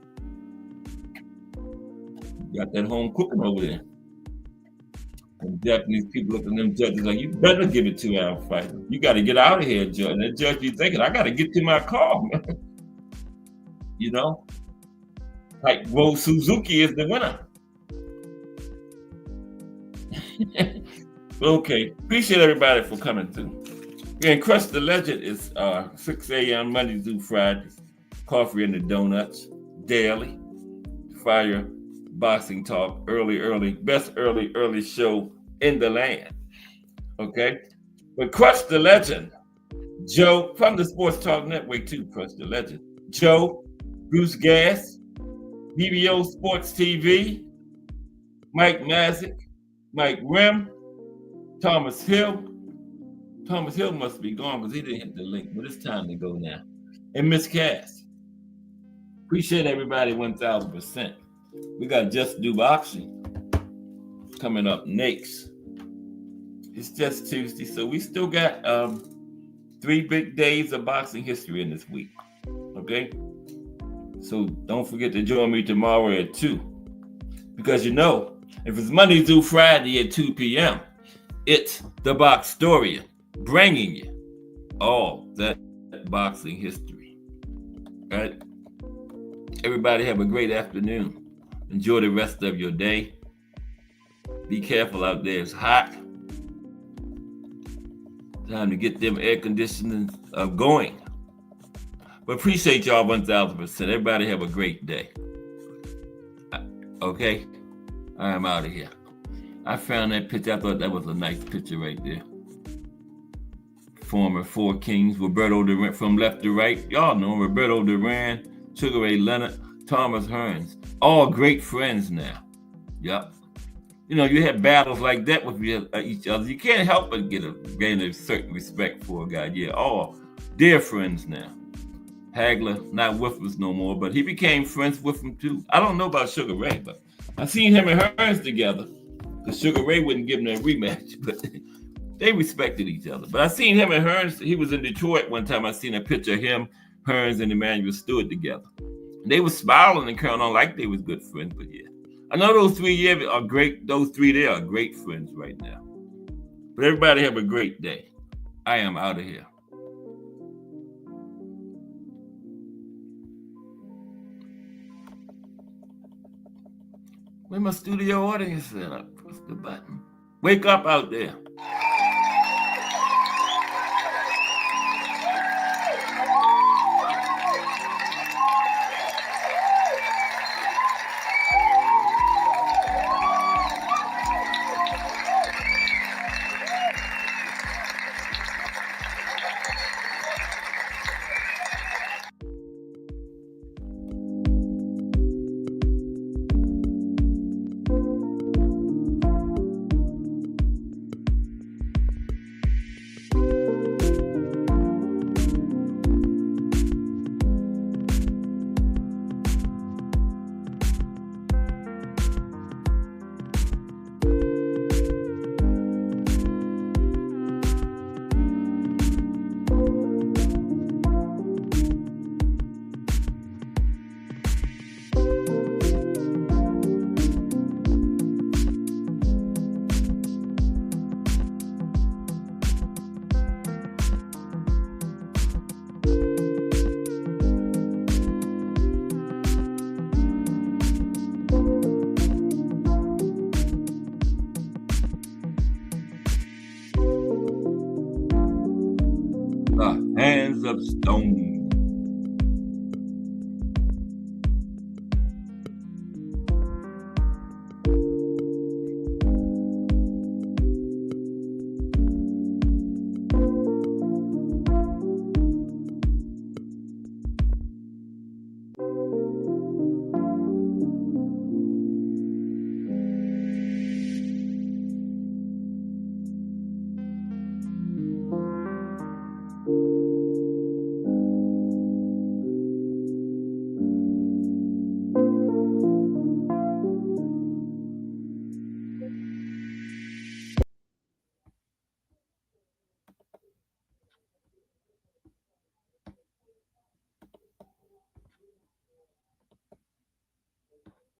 you got that home cooking over there. And Japanese people look at them judges like, you better give it to our fighter. You got to get out of here, judge. And that judge be thinking, I got to get to my car, man. Like Rose Suzuki is the winner. Okay, appreciate everybody for coming through. And Crush the Legend is 6 a.m. Monday through Friday. Coffee and the Donuts daily. Fire boxing talk, early, best early show in the land. Okay, but Crush the Legend, Joe from the Sports Talk Network too. Crush the Legend, Joe, Bruce Gas, BBO Sports TV, Mike Mazik, Mike Rim, Thomas Hill. Thomas Hill must be gone because he didn't hit the link, but it's time to go now. And Miss Cass. Appreciate everybody 1,000%. We got Just Do Boxing coming up next. It's just Tuesday, so we still got 3 big days of boxing history in this week. Okay? So don't forget to join me tomorrow at 2. Because if it's Monday through Friday at 2 p.m., it's the Boxtorian bringing you all that boxing history. All right? Everybody have a great afternoon. Enjoy the rest of your day. Be careful out there. It's hot. Time to get them air conditioning going. But appreciate y'all 1,000%. Everybody have a great day. Okay? I'm out of here. I found that picture. I thought that was a nice picture right there. Former 4 Kings, Roberto Duran, from left to right. Y'all know Roberto Duran, Sugar Ray Leonard, Thomas Hearns. All great friends now. Yep. You had battles like that with each other. You can't help but gain a certain respect for a guy. Yeah, all dear friends now. Hagler, not with us no more, but he became friends with him too. I don't know about Sugar Ray, but I seen him and Hearns together. Because Sugar Ray wouldn't give him a rematch, but they respected each other. But I seen him and Hearns. He was in Detroit one time. I seen a picture of him, Hearns, and Emmanuel Stewart together. And they were smiling and carrying on like they was good friends, but yeah. I know those 3 years are great. Those 3 there are great friends right now. But everybody have a great day. I am out of here. Where my studio audience at? I pressed the button. Wake up out there. the hands of stone.